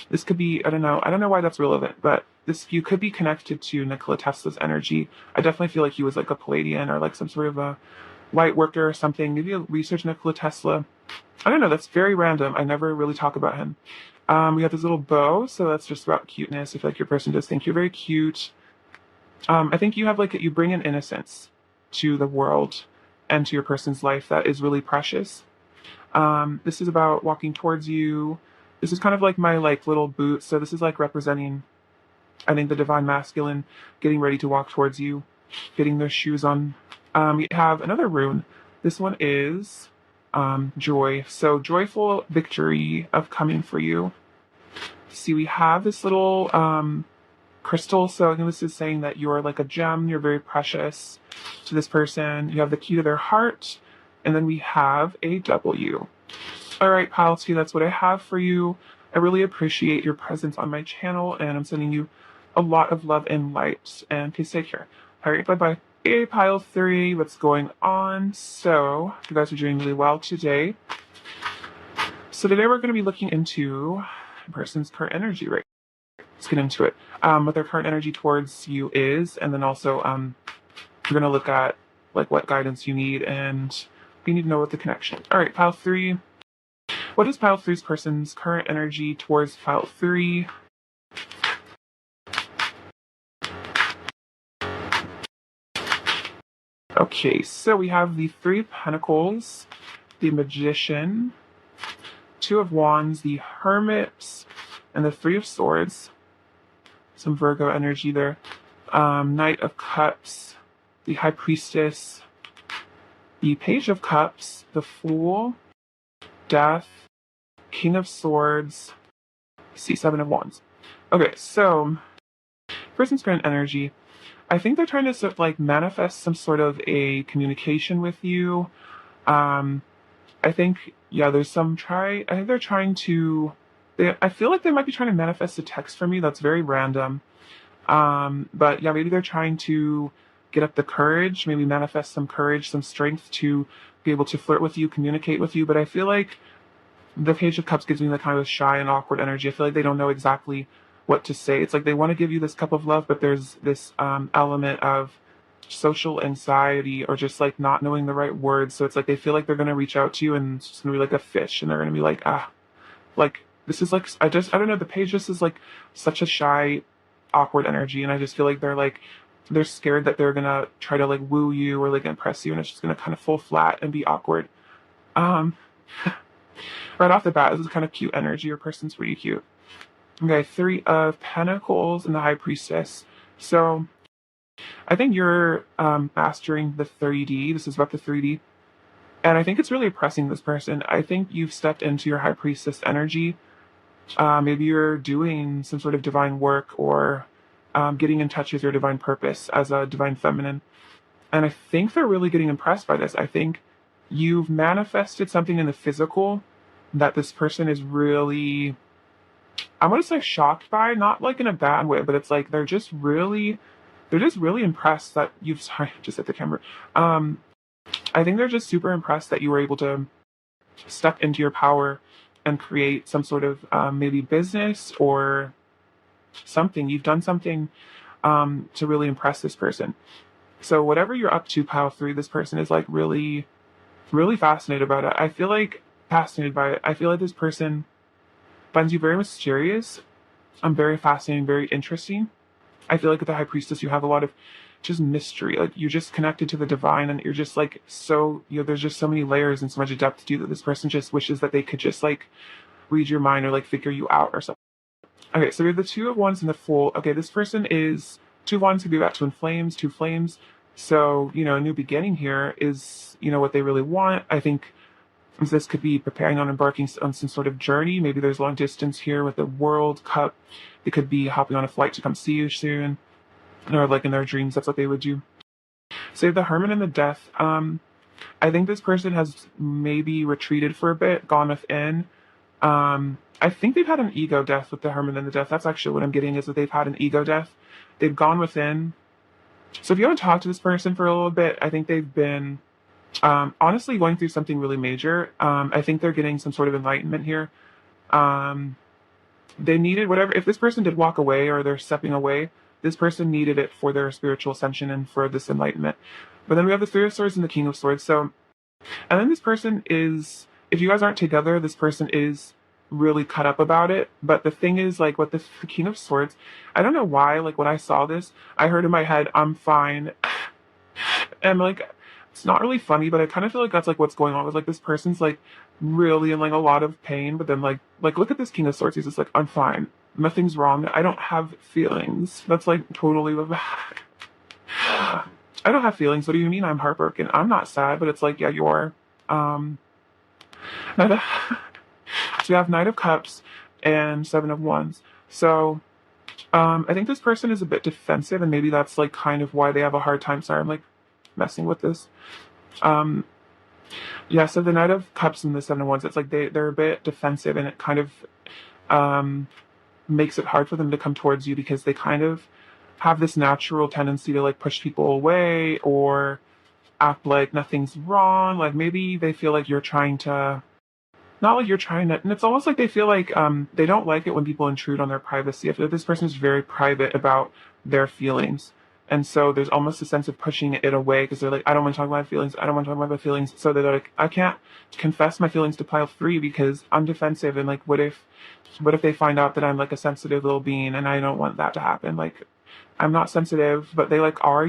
This could be I don't know why that's relevant, but this you could be connected to Nikola Tesla's energy. I definitely feel like he was like a Palladian or like some sort of a light worker or something. Maybe you'll research Nikola Tesla. I don't know. That's very random. I never really talk about him. We have this little bow, so that's just about cuteness. I feel like your person does think you're very cute. I think you have like you bring an innocence to the world and to your person's life that is really precious. This is about walking towards you. This is kind of like my like little boot. So this is like representing, I think, the divine masculine getting ready to walk towards you, getting their shoes on. We have another rune. This one is joy. So joyful victory of coming for you. See, we have this little crystal. So I think this is saying that you're like a gem. You're very precious to this person. You have the key to their heart. And then we have a W. All right, pile 2, that's what I have for you. I really appreciate your presence on my channel, and I'm sending you a lot of love and light. And please take care. All right, bye-bye. Hey, pile 3, what's going on? So, you guys are doing really well today. So today we're going to be looking into a person's current energy, right? Let's get into it. What their current energy towards you is, and then also we're going to look at like what guidance you need, and you need to know what the connection. All right, pile 3. What is pile 3's person's current energy towards pile 3? Okay, so we have the 3 of Pentacles, the Magician, 2 of Wands, the Hermit, and the 3 of Swords. Some Virgo energy there. Knight of Cups, the High Priestess, the Page of Cups, the Fool, Death, King of Swords, C7 of Wands. Okay, so person's current energy. I think they're trying to sort of like manifest some sort of a communication with you. I think there's some I think they're trying to. I feel like they might be trying to manifest a text for me that's very random. But yeah, maybe they're trying to get up the courage, maybe manifest some courage, some strength to be able to flirt with you, communicate with you. But I feel like the Page of Cups gives me the kind of shy and awkward energy. I feel like they don't know exactly what to say. It's like they want to give you this cup of love, but there's this element of social anxiety or just like not knowing the right words. So it's like they feel like they're going to reach out to you and it's just going to be like a fish and they're going to be like, like this is like, I don't know. The Page just is like such a shy, awkward energy. And I just feel like they're scared that they're going to try to like woo you or like impress you. And it's just going to kind of fall flat and be awkward. Right off the bat, this is kind of cute energy. Your person's pretty cute. Okay, 3 of Pentacles and the High Priestess. So I think you're mastering the 3D. This is about the 3D. And I think it's really oppressing this person. I think you've stepped into your high priestess energy. Maybe you're doing some sort of divine work or getting in touch with your divine purpose as a divine feminine. And I think they're really getting impressed by this. I think you've manifested something in the physical that this person is really, I'm gonna say shocked by, not like in a bad way, but it's like they're just really impressed that you've, sorry, just hit the camera. Um, I think they're just super impressed that you were able to step into your power and create some sort of maybe business or something. You've done something to really impress this person. So whatever you're up to, Pile 3, this person is like really, really fascinated about it. I feel like fascinated by it. I feel like this person finds you very mysterious. Very fascinating, very interesting. I feel like with the High Priestess, you have a lot of just mystery. Like you're just connected to the divine, and you're just like so. There's just so many layers and so much depth to you that this person just wishes that they could just like read your mind or like figure you out or something. Okay, so we have the Two of Wands and the Fool. Okay, this person is Two of Wands could be about twin flames, two flames. So a new beginning here is what they really want. I think this could be preparing on embarking on some sort of journey. Maybe there's long distance here with the World Cup. It could be hopping on a flight to come see you soon, or like in their dreams, that's what they would do. So the Hermit and the Death. I think this person has maybe retreated for a bit, gone within. I think they've had an ego death with the Hermit and the Death. That's actually what I'm getting, is that they've had an ego death. They've gone within. So if you want to talk to this person for a little bit, I think they've been honestly going through something really major. I think they're getting some sort of enlightenment here. Um, they needed whatever, if this person did walk away or they're stepping away, this person needed it for their spiritual ascension and for this enlightenment. But then we have the Three of Swords and the King of Swords. So, and then this person is, if you guys aren't together, this person is really cut up about it. But the thing is, like, with the King of Swords, I don't know why, like, when I saw this, I heard in my head, I'm fine. And, like, it's not really funny, but I kind of feel like that's, like, what's going on with, like, this person's, like, really in, like, a lot of pain. But then, like, look at this King of Swords. He's just like, I'm fine. Nothing's wrong. I don't have feelings. That's, like, totally what I don't have feelings. What do you mean I'm heartbroken? I'm not sad, but it's like, yeah, you are. Um, Knight of, so we have Knight of Cups and Seven of Wands. So I think this person is a bit defensive, and maybe that's like kind of why they have a hard time. Sorry, I'm like messing with this. Um, yeah, so the Knight of Cups and the Seven of Wands, it's like they're a bit defensive, and it kind of um, makes it hard for them to come towards you because they kind of have this natural tendency to like push people away or act like nothing's wrong. Like maybe they feel like you're trying to, not like you're trying to, and it's almost like they feel like they don't like it when people intrude on their privacy. I feel like this person is very private about their feelings. And so there's almost a sense of pushing it away because they're like, I don't want to talk about my feelings. I don't want to talk about my feelings. So they're like, I can't confess my feelings to Pile 3 because I'm defensive. And like, what if they find out that I'm like a sensitive little being, and I don't want that to happen. Like, I'm not sensitive, but they like are.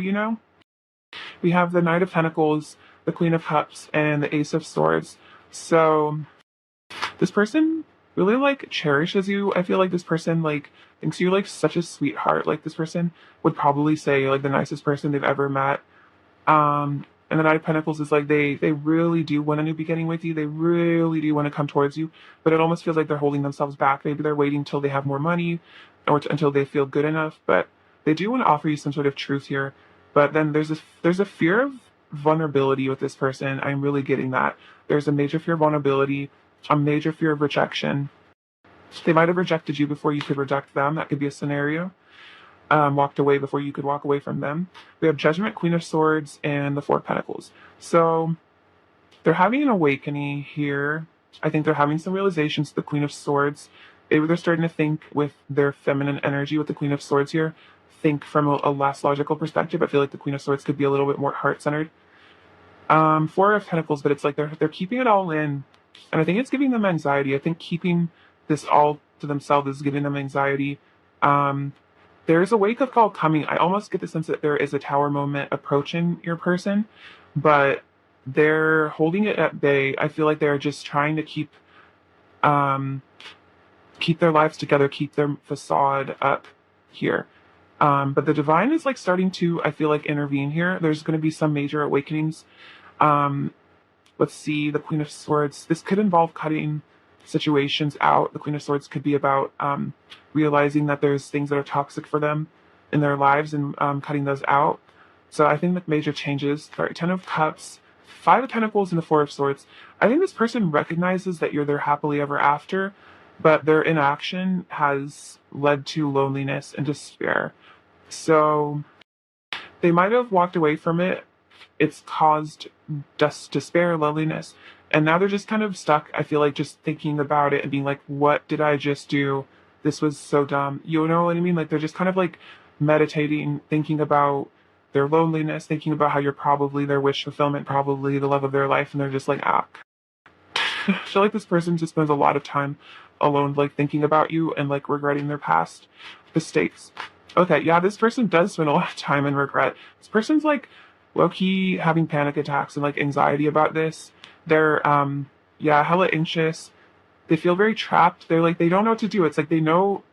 We have the Knight of Pentacles, the Queen of Cups, and the Ace of Swords. So this person really like cherishes you. I feel like this person like thinks you're like such a sweetheart. Like this person would probably say like the nicest person they've ever met. And the Knight of Pentacles is like they really do want a new beginning with you. They really do want to come towards you, but it almost feels like they're holding themselves back. Maybe they're waiting till they have more money, or until they feel good enough. But they do want to offer you some sort of truth here. But then there's a fear of vulnerability with this person. I'm really getting that. There's a major fear of vulnerability, a major fear of rejection. They might have rejected you before you could reject them. That could be a scenario. Walked away before you could walk away from them. We have Judgment, Queen of Swords, and the Four of Pentacles. So they're having an awakening here. I think they're having some realizations. The Queen of Swords, maybe they're starting to think with their feminine energy with the Queen of Swords here. Think from a less logical perspective. I feel like the Queen of Swords could be a little bit more heart-centered. Four of Pentacles, but it's like they're keeping it all in, and I think it's giving them anxiety. I think keeping this all to themselves is giving them anxiety. There's a wake-up call coming. I almost get the sense that there is a tower moment approaching your person, but they're holding it at bay. I feel like they're just trying to um, keep their lives together, keep their facade up here. But the divine is like starting to, I feel like, intervene here. There's going to be some major awakenings. Um, let's see, the Queen of Swords. This could involve cutting situations out. The Queen of Swords could be about realizing that there's things that are toxic for them in their lives and cutting those out. So I think that major changes. Sorry, Ten of Cups, Five of Pentacles, and the Four of Swords. I think this person recognizes that you're their happily ever after, but their inaction has led to loneliness and despair. So they might have walked away from it. It's caused despair, loneliness, and now they're just kind of stuck. I feel like just thinking about it and being like, what did I just do? This was so dumb. You know what I mean? Like they're just kind of like meditating, thinking about their loneliness, thinking about how you're probably their wish fulfillment, probably the love of their life, and they're just like, ah. I feel like this person just spends a lot of time alone, like thinking about you and like regretting their past mistakes. Okay, yeah, this person does spend a lot of time in regret. This person's like low-key having panic attacks and like anxiety about this. They're yeah, hella anxious. They feel very trapped. They're like they don't know what to do. It's like they know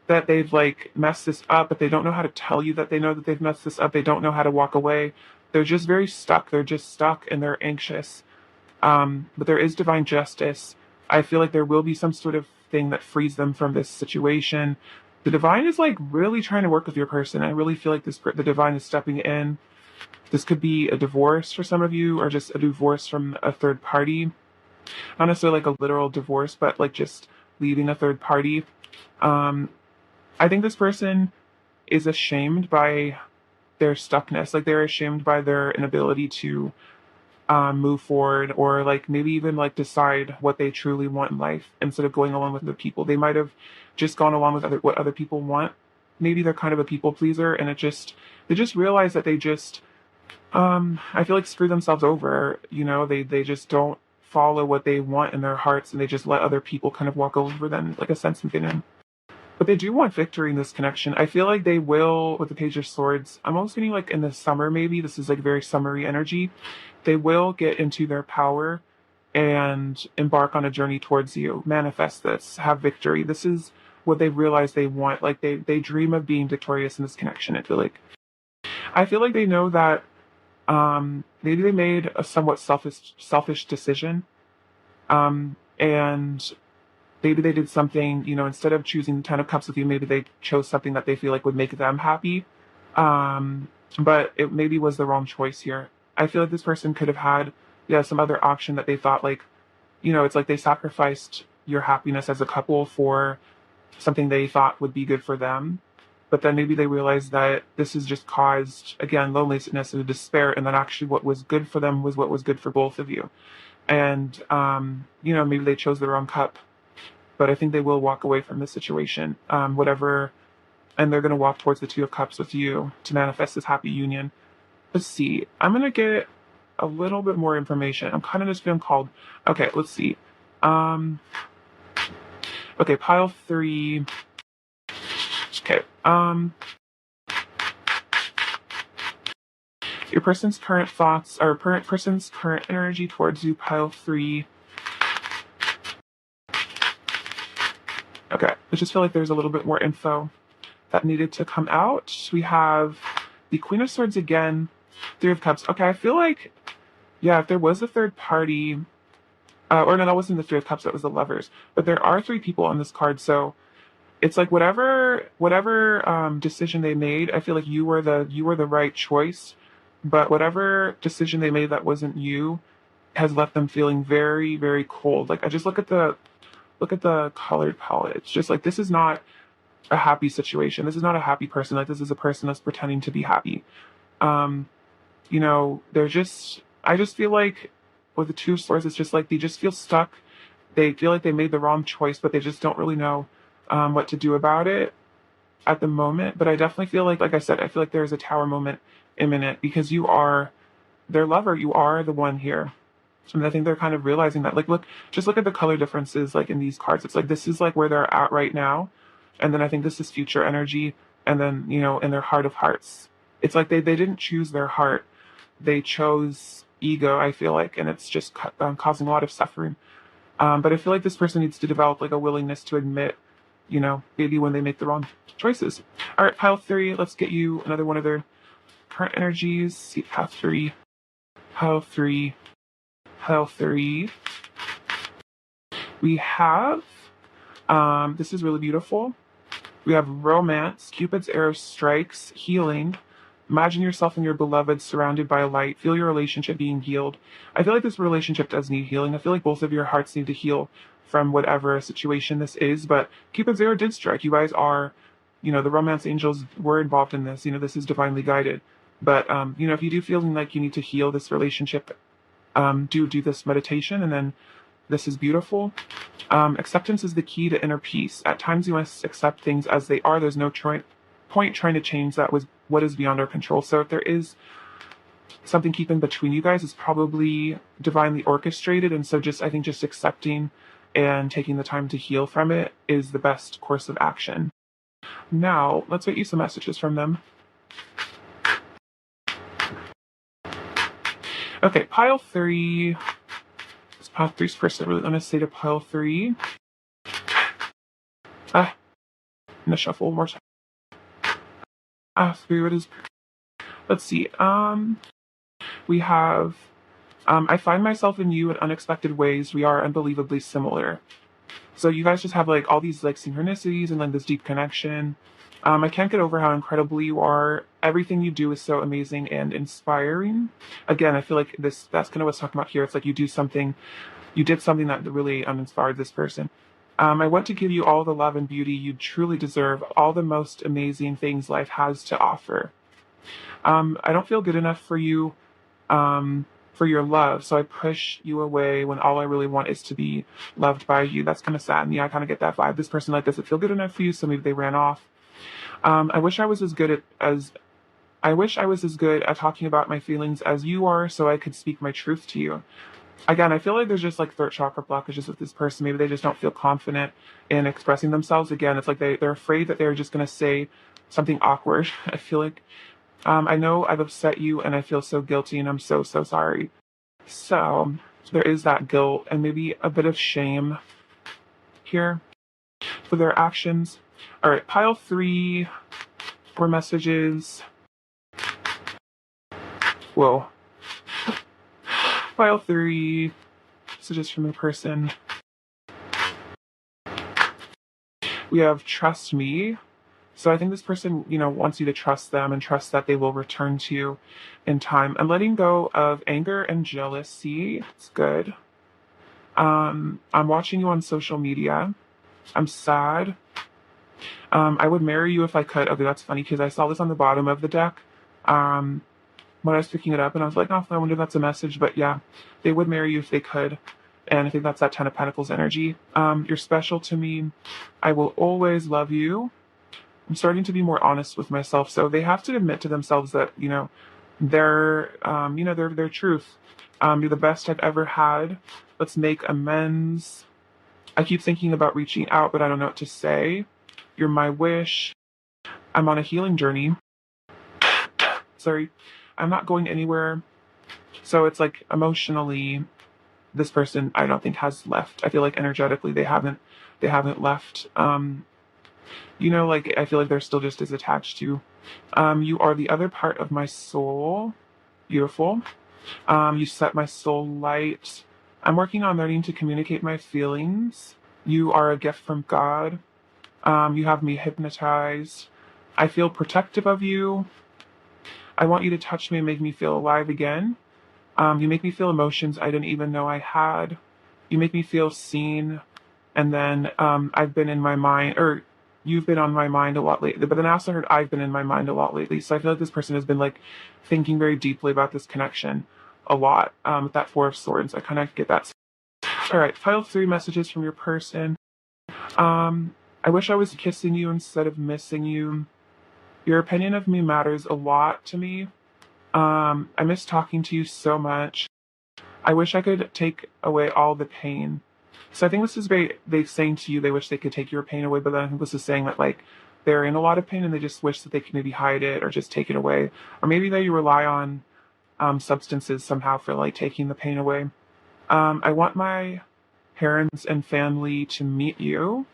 that they've like messed this up, but they don't know how to tell you that they know that they've messed this up. They don't know how to walk away. They're just very stuck. They're just stuck and they're anxious. But there is divine justice. I feel like there will be some sort of thing that frees them from this situation. The divine is like really trying to work with your person. I really feel like the divine is stepping in. This could be a divorce for some of you, or just a divorce from a third party. Not necessarily like a literal divorce, but like just leaving a third party. I think this person is ashamed by their stuckness. Like they're ashamed by their inability to move forward, or like maybe even like decide what they truly want in life instead of going along with the people. They might have just gone along with what other people want. Maybe they're kind of a people pleaser, and they just realize that they just I feel like screw themselves over. You know, they just don't follow what they want in their hearts, and they just let other people kind of walk over them like a sense of opinion. But they do want victory in this connection. I feel like they will with the Page of Swords. I'm almost getting like in the summer, maybe. This is like very summery energy. They will get into their power and embark on a journey towards you. Manifest this, have victory. This is what they realize they want. Like they dream of being victorious in this connection. I feel like they know that maybe they made a somewhat selfish decision. And maybe they did something, you know, instead of choosing the Ten of Cups with you, maybe they chose something that they feel like would make them happy. But it maybe was the wrong choice here. I feel like this person could have had, yeah, some other option that they thought like, you know, it's like they sacrificed your happiness as a couple for something they thought would be good for them. But then maybe they realized that this has just caused, again, loneliness and despair, and that actually what was good for them was what was good for both of you. And, you know, maybe they chose the wrong cup. But I think they will walk away from this situation, whatever, and they're going to walk towards the Two of Cups with you to manifest this happy union. Let's see. I'm going to get a little bit more information. I'm kind of just feeling called. Okay, let's see. Okay, pile 3. Okay. Your person's current thoughts, or person's current energy towards you, pile 3. Okay, I just feel like there's a little bit more info that needed to come out. We have the Queen of Swords again, Three of Cups. Okay, I feel like, yeah, if there was a third party, or no, that wasn't the Three of Cups, that was the Lovers. But there are 3 people on this card, so it's like whatever decision they made, I feel like you were the right choice. But whatever decision they made that wasn't you has left them feeling very, very cold. Like I just look at the colored palette. It's just like this is not a happy situation. This is not a happy person. Like this is a person that's pretending to be happy. You know, I just feel like with the Two of Swords, it's just like they just feel stuck. They feel like they made the wrong choice, but they just don't really know what to do about it at the moment. But I definitely feel like I said, I feel like there's a tower moment imminent because you are their lover. You are the one here. And I think they're kind of realizing that, like, just look at the color differences, like, in these cards. It's like, this is, like, where they're at right now. And then I think this is future energy. And then, you know, in their heart of hearts. It's like they didn't choose their heart. They chose ego, I feel like. And it's just causing a lot of suffering. But I feel like this person needs to develop, like, a willingness to admit maybe when they make the wrong choices. All right, pile 3, let's get you another one of their current energies. See, pile 3, pile 3, pile 3. We have, this is really beautiful. We have romance, Cupid's arrow strikes, healing. Imagine yourself and your beloved surrounded by light. Feel your relationship being healed. I feel like this relationship does need healing. I feel like both of your hearts need to heal from whatever situation this is. But Cupid's arrow did strike. You guys are, the romance angels were involved in this. This is divinely guided. But, if you do feel like you need to heal this relationship, do this meditation, and then this is beautiful. Acceptance is the key to inner peace. At times you must accept things as they are. There's no point trying to change that was what is beyond our control. So if there is something keeping between you guys, it's probably divinely orchestrated. And so I think just accepting and taking the time to heal from it is the best course of action. Now, let's get you some messages from them. Okay, pile 3. Pile 3's first. I really want to say to pile 3. I'm gonna shuffle one more time. 3, what is... Let's see. We have... I find myself in you in unexpected ways. We are unbelievably similar. So you guys just have all these synchronicities and this deep connection. I can't get over how incredible you are. Everything you do is so amazing and inspiring. Again, I feel like that's kind of what's talking about here. It's you did something that really inspired this person. I want to give you all the love and beauty you truly deserve, all the most amazing things life has to offer. I don't feel good enough for you, for your love, so I push you away when all I really want is to be loved by you. That's kind of sad, and I kind of get that vibe. This person doesn't feel good enough for you, so maybe they ran off. I wish I was as good at talking about my feelings as you are, so I could speak my truth to you. Again, I feel like there's just throat chakra blockages with this person. Maybe they just don't feel confident in expressing themselves. Again, it's they're afraid that they're just going to say something awkward. I feel like, I know I've upset you and I feel so guilty and I'm so, so sorry. So there is that guilt and maybe a bit of shame here for their actions. All right, pile 3, 4 messages. Whoa. Pile 3, messages from a person. We have trust me. So I think this person, wants you to trust them and trust that they will return to you in time. I'm letting go of anger and jealousy. It's good. I'm watching you on social media. I'm sad. I would marry you if I could. Okay, that's funny because I saw this on the bottom of the deck. When I was picking it up, and I was like, oh, I wonder if that's a message. But yeah, they would marry you if they could. And I think that's that 10 of Pentacles energy. You're special to me. I will always love you. I'm starting to be more honest with myself. So they have to admit to themselves that, their truth. You're the best I've ever had. Let's make amends. I keep thinking about reaching out, but I don't know what to say. You're my wish. I'm on a healing journey. Sorry. I'm not going anywhere. So it's emotionally, this person I don't think has left. I feel like energetically they haven't left. I feel like they're still just as attached to. You are the other part of my soul. Beautiful. You set my soul light. I'm working on learning to communicate my feelings. You are a gift from God. You have me hypnotized. I feel protective of you. I want you to touch me and make me feel alive again. You make me feel emotions I didn't even know I had. You make me feel seen. And then I've been in my mind, or you've been on my mind a lot lately. But then I also heard I've been in my mind a lot lately. So I feel like this person has been thinking very deeply about this connection a lot. With that 4 of Swords, I kind of get that. All right, pile 3 messages from your person. I wish I was kissing you instead of missing you. Your opinion of me matters a lot to me. I miss talking to you so much. I wish I could take away all the pain. So I think this is they saying to you they wish they could take your pain away, but then I think this is saying that they're in a lot of pain and they just wish that they could maybe hide it or just take it away. Or maybe they rely on substances somehow for taking the pain away. I want my parents and family to meet you.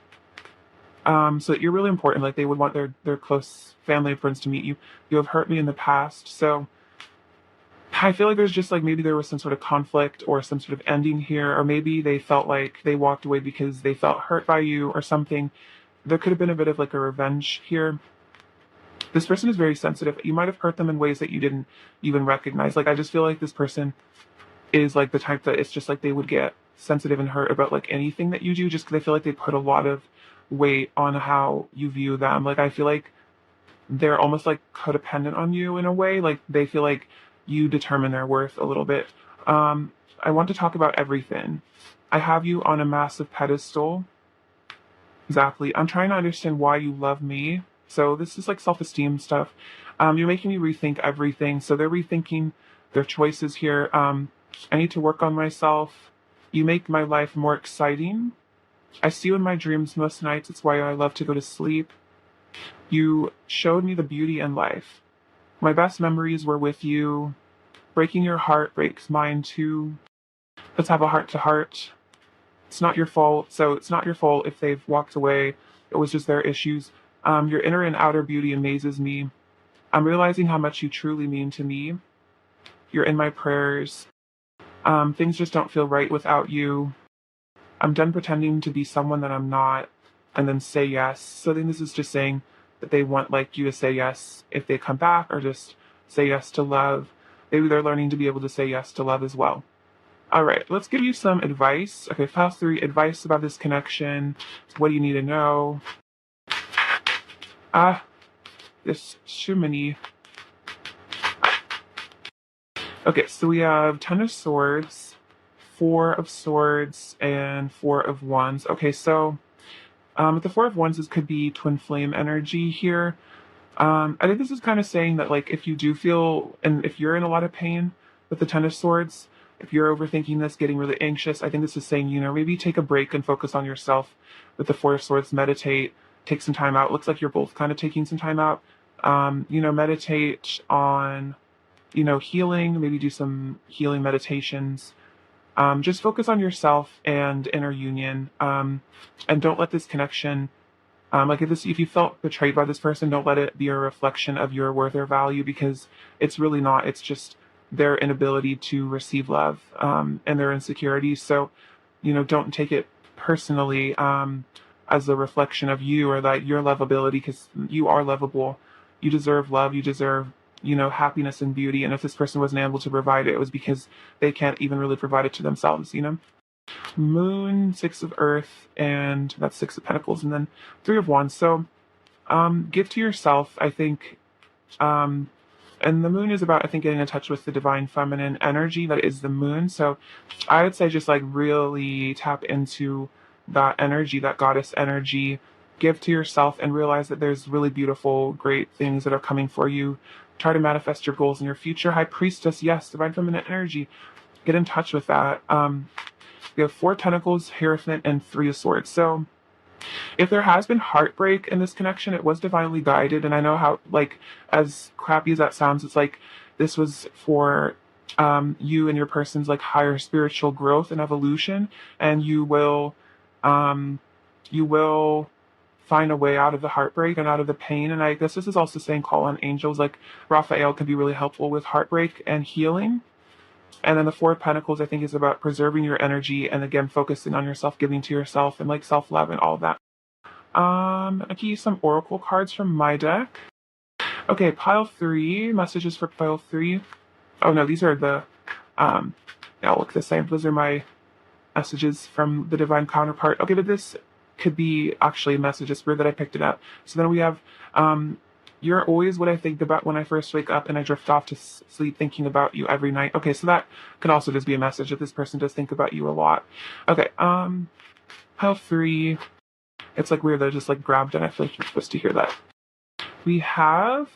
so that you're really important. Like they would want their close family and friends to meet you. You have hurt me in the past, so I feel like there's just like maybe there was some sort of conflict or some sort of ending here, or maybe they felt like they walked away because they felt hurt by you or something. There could have been a bit of like a revenge here. This person is very sensitive. You might have hurt them in ways that you didn't even recognize. Like I just feel like this person is like the type that it's just like they would get sensitive and hurt about like anything that you do, just because I feel like they put a lot of weight on how you view them. Like I feel like they're almost like codependent on you in a way. Like they feel like you determine their worth a little bit. I want to talk about everything. I have you on a massive pedestal. Exactly. I'm trying to understand why you love me. So this is like self-esteem stuff. You're making me rethink everything. So they're rethinking their choices here. I need to work on myself. You make my life more exciting. I see you in my dreams most nights. It's why I love to go to sleep. You showed me the beauty in life. My best memories were with you. Breaking your heart breaks mine too. Let's have a heart to heart. It's not your fault. So it's not your fault if they've walked away. It was just their issues. Your inner and outer beauty amazes me. I'm realizing how much you truly mean to me. You're in my prayers. Things just don't feel right without you. I'm done pretending to be someone that I'm not and then say yes. So I think this is just saying that they want like you to say yes if they come back, or just say yes to love. Maybe they're learning to be able to say yes to love as well. All right, let's give you some advice. Okay, file 3, advice about this connection. What do you need to know? There's too many. Okay, so we have 10 of Swords, 4 of Swords, and 4 of Wands. Okay, so the 4 of Wands, this could be twin flame energy here. I think this is kind of saying that, like, if you do feel, and if you're in a lot of pain with the 10 of Swords, if you're overthinking this, getting really anxious, I think this is saying, maybe take a break and focus on yourself. With the 4 of Swords, meditate, take some time out. Looks like you're both kind of taking some time out. Meditate on, healing, maybe do some healing meditations. Just focus on yourself and inner union. And don't let this connection, like if you felt betrayed by this person, don't let it be a reflection of your worth or value, because it's really not. It's just their inability to receive love, and their insecurities. So, don't take it personally, as a reflection of you or that your lovability, because you are lovable. You deserve love. You deserve, happiness and beauty. And if this person wasn't able to provide it, it was because they can't even really provide it to themselves, Moon, 6 of Earth, and that's 6 of Pentacles, and then 3 of Wands. So, give to yourself, I think, and the moon is about, I think, getting in touch with the divine feminine energy that is the moon. So I would say just like really tap into that energy, that goddess energy. Give to yourself and realize that there's really beautiful, great things that are coming for you. Try to manifest your goals in your future. High Priestess, yes, divine feminine energy. Get in touch with that. We have 4 Pentacles, Hierophant, and 3 of Swords. So if there has been heartbreak in this connection, it was divinely guided. And I know how, like, as crappy as that sounds, it's like this was for you and your person's like higher spiritual growth and evolution, and you will find a way out of the heartbreak and out of the pain. And I guess this is also saying call on angels. Like Raphael can be really helpful with heartbreak and healing. And then the 4 of Pentacles, I think, is about preserving your energy and, again, focusing on yourself, giving to yourself, and like self-love and all of that. I can use some oracle cards from my deck. Okay, pile 3, messages for pile 3. Oh no, these are the, they all look the same. Those are my messages from the divine counterpart. Okay, but this could be actually a message. It's weird that I picked it up. So then we have, you're always what I think about when I first wake up, and I drift off to sleep thinking about you every night. Okay, so that could also just be a message that this person does think about you a lot. Okay, pile 3. It's like weird that I just like grabbed, and I feel like you're supposed to hear that. We have,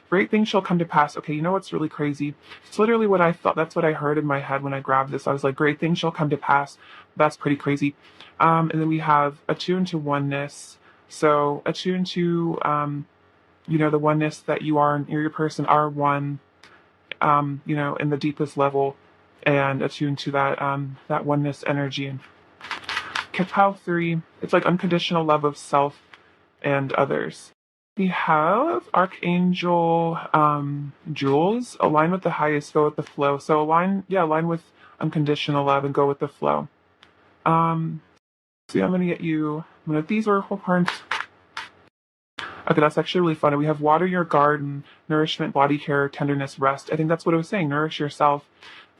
great things shall come to pass. Okay, you know what's really crazy? It's literally what I thought. That's what I heard in my head when I grabbed this. I was like, great things shall come to pass. That's pretty crazy. And then we have attune to oneness. So attune to, the oneness that you are, and your person are one, in the deepest level, and attune to that, that oneness energy. Okay, pile 3. It's like unconditional love of self and others. We have Archangel Jules. Align with the highest, go with the flow. So align with unconditional love and go with the flow. So I'm gonna get you one of these oracle cards. Okay, that's actually really fun. We have water your garden, nourishment, body care, tenderness, rest. I think that's what I was saying. Nourish yourself.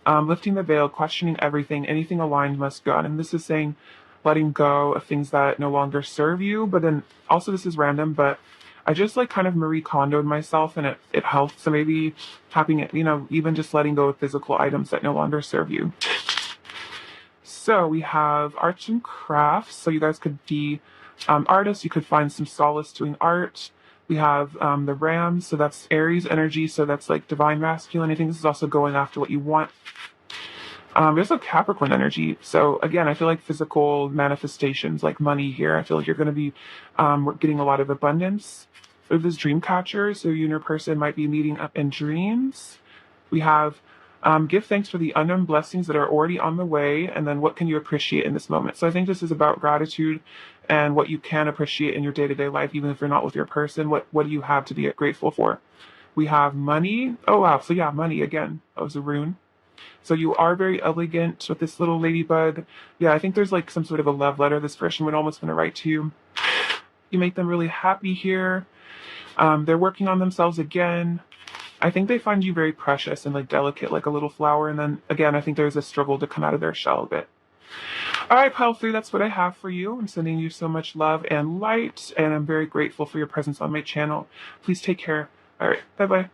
Lifting the veil, questioning everything, anything aligned must go. And this is saying letting go of things that no longer serve you. But then also this is random, but I just like kind of Marie Kondoed myself and it helped. So maybe tapping it, even just letting go of physical items that no longer serve you. So we have arts and crafts. So you guys could be artists. You could find some solace doing art. We have the Ram, so that's Aries energy, so that's like divine masculine. I think this is also going after what you want. There's a Capricorn energy. So again, I feel like physical manifestations, like money here. I feel like you're going to be getting a lot of abundance. We have this dream catcher, so you and your person might be meeting up in dreams. We have give thanks for the unknown blessings that are already on the way, and then what can you appreciate in this moment? So I think this is about gratitude and what you can appreciate in your day-to-day life, even if you're not with your person. What do you have to be grateful for? We have money. Oh wow, so yeah, money again. That was a rune. So you are very elegant with this little ladybug. Yeah, I think there's like some sort of a love letter this person would almost want to write to you. You make them really happy here. They're working on themselves again. I think they find you very precious and like delicate, like a little flower. And then again, I think there's a struggle to come out of their shell a bit. All right, pile 3, that's what I have for you. I'm sending you so much love and light, and I'm very grateful for your presence on my channel. Please take care. All right, bye-bye.